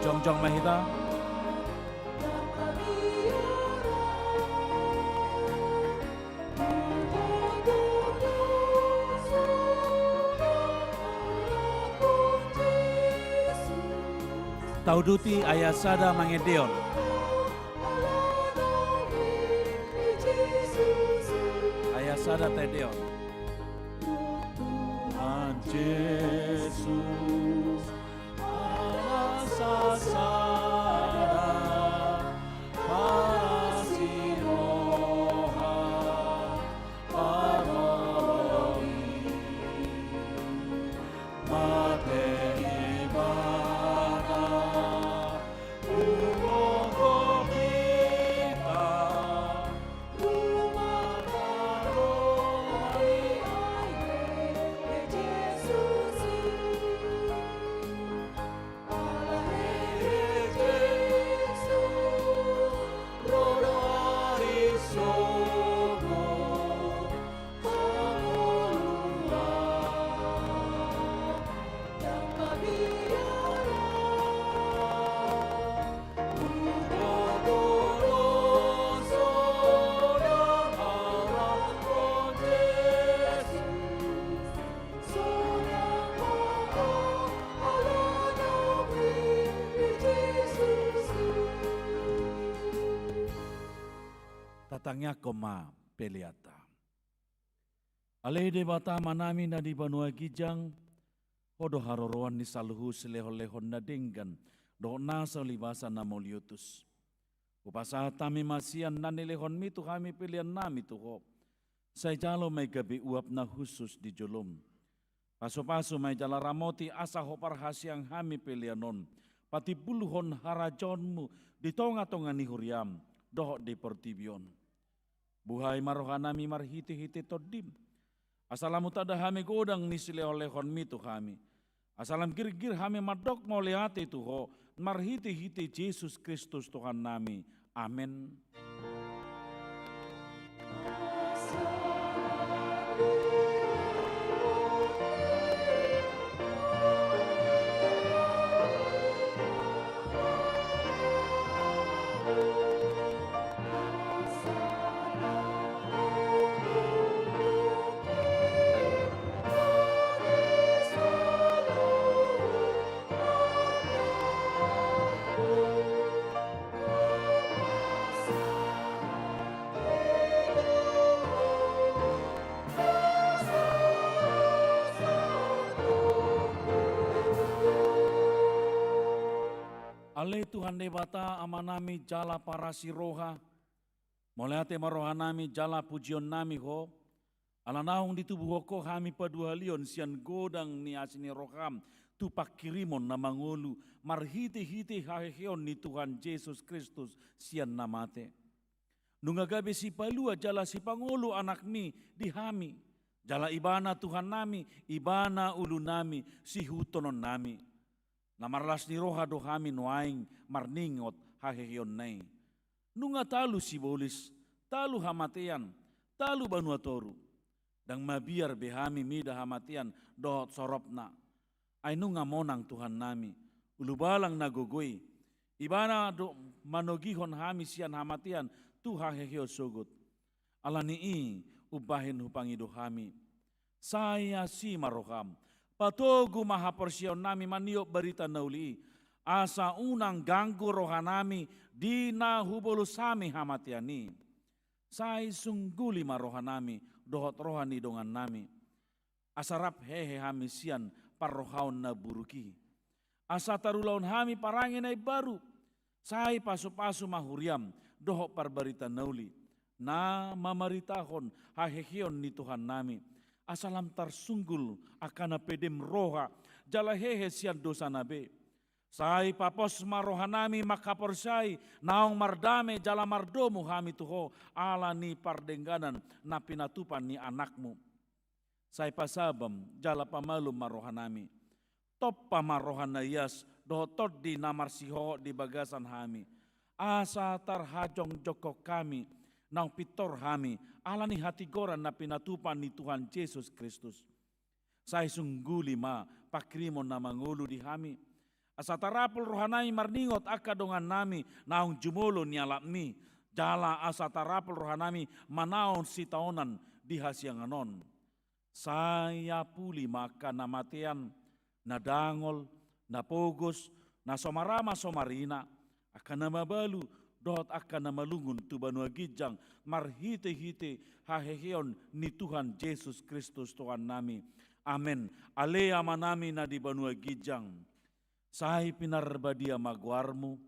Jong mahita. Tauduti ayasada mangedeon. Ayasada tedeon. Tuhan Yesus alasasada parasiroha paroloi materi bana umogo kita rumah karomai tatangnya koma peliata. Alede bata manami na di banua gijang, hodo haroroan ni saluhu selehon-lehon na denggan, do nasa libasa na moliutus. Upasa tami masian na nilehon mitu kami pilihan nami tuho. Say jalo may gabi uap na husus di jolom. Paso-paso may jala ramoti asa hopar hasyang hami pilihanon. Pati puluhon harajonmu di tonga-tonga ni huriam, doh di portibion. Buhay marohanami marhiti-hiti todim. Asalam tada hami godang ni silehon-lehon mitu kami. Asalam gir-gir hami madok moliati tuho. Marhiti-hiti Yesus Kristus Tuhan nami. Amin. Ale Tuhan debata amanami jala parasi roha, moleate marohanami jala pujion nami ho, alanahong di tubuh hoko hami paduhalion sian godang ni asini roham, tupak kirimon na mangulu, marhiti-hiti haheheon ni Tuhan Yesus Kristus sian namate. Nungagabe si palua jala si pangulu anak mi di hami, jala ibana Tuhan nami, ibana ulu nami, si hutonon nami. Namarlas ni roha do kami nuaing marningot hahehion nai. Nunga talu si bolis, talu hamatian, talu banuatoru. Dang mabiar behami mida hamatian dohot soropna. Ay nunga monang Tuhan nami, ulubalang nagugui. Ibana do manogihon hami sian hamatian tu hahehio sugut. Alani ubahin hupangido kami. Saya si maroham. Patogu mahapersion nami maniok berita nauli. Asa unang ganggu rohanami dina hubulu sami hamatiani. Sai sungguli marohanami dohot rohani dongan nami. Asarap hehe hami sian parrohaun na buruki. Asa tarulaun hami parangin ay baru. Sai pasu-pasu mahuriam dohot parbarita nauli. Na mamaritahon hahehion ni Tuhan nami. Asalam tarsunggul akana pedem roha jala hehe sian dosa nabe. Sai papos marohanami makaporsai naong mardame jala mardomu hami tuho ala ni pardengganan na pinatupan ni anakmu. Sai pasabam jala pamalum marohanami. Top pamarohanayas dohot di namar siho di bagasan hami. Asa tarhajong jokok kami nang pitor hami alani hati goran na pinatupan ni Tuhan Yesus Kristus. Saya sungguli ma pakrimon na mangulu di hami. Asatarapul rohanai marningot akadongan nami naung jumolo nialapmi. Jala asatarapul rohanami manaon sitaonan di hasianganon. Saya puli maka namatian nadangol, napogos, nasomarama somarina, akan namabalu, dot akan namalungun tu banua gijang, marhite-hite haheheon ni Tuhan Yesus Kristus Tuhan nami. Amen. Alea manami na di banua gijang. Sai pinarbadia magwarmu,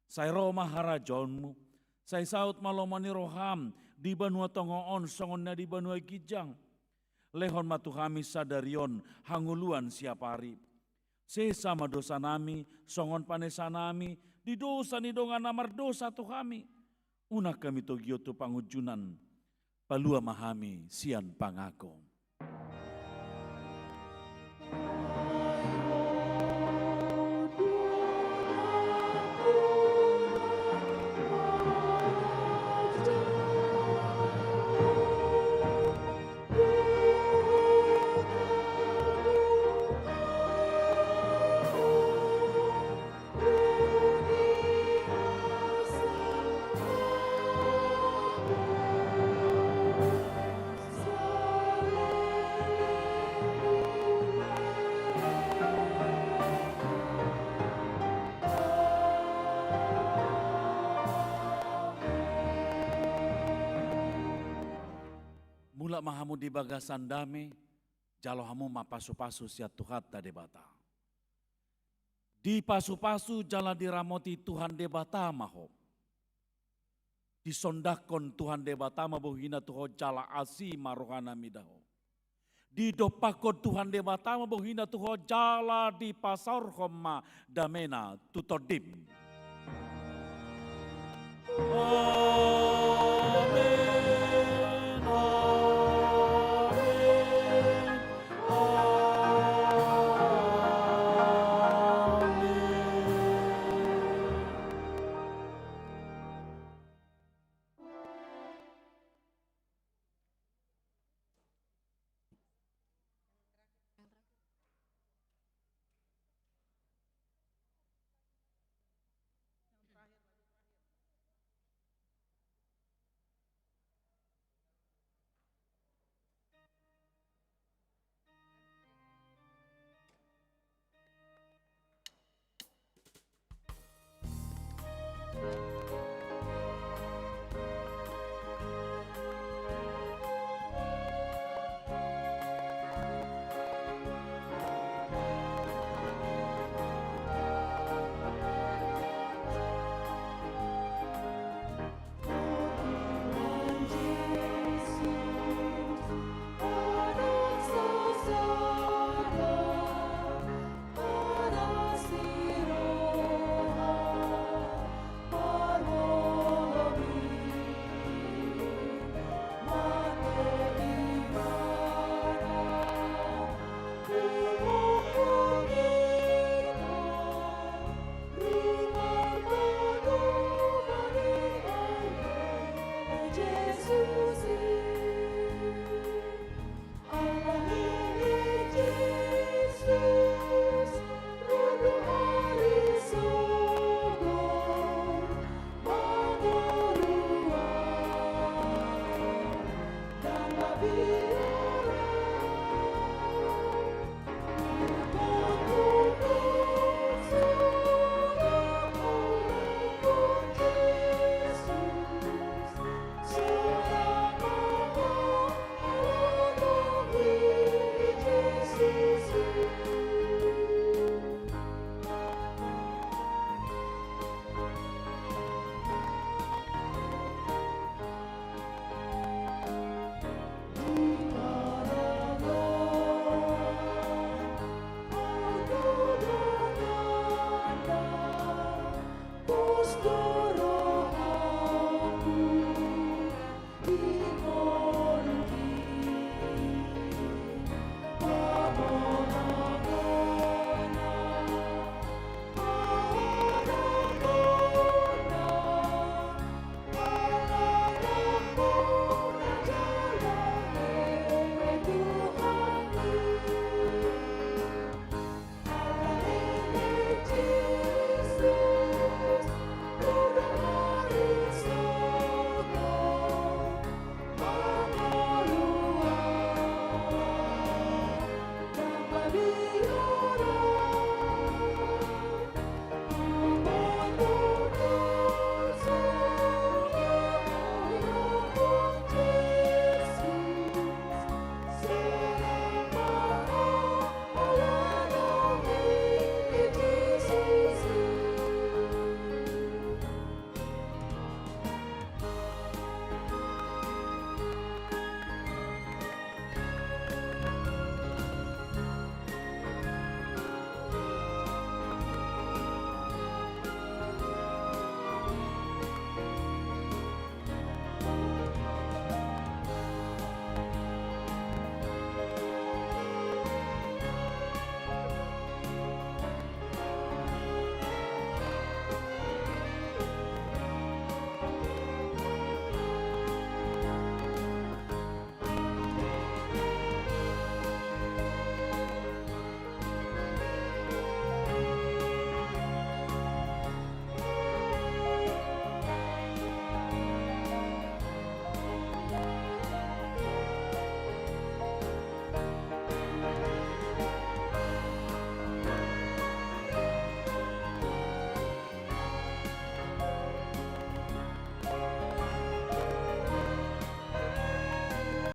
sai roma harajonmu, sai saut malomani roham, di banua tongoon songon na di banua gijang. Lehon matuhami sadarion hanguluan siapari. Sesama dosa nami, songon panesa nami, di dosa ni dongan namar dosa tu kami. Una kami togio tu pangujunan, palua mahami sian pangako. Mula mahamu di bagasan dame, jalo hamu mapasu-pasu siat Tuhan ta debata. Di pasu-pasu jala diramoti Tuhan debata maho. Disondakon Tuhan debata mabuhina tuho jala asi marohana midaho. Di dopakon Tuhan debata mabuhina tuho jala di pasar homa damena tutodim. Oh.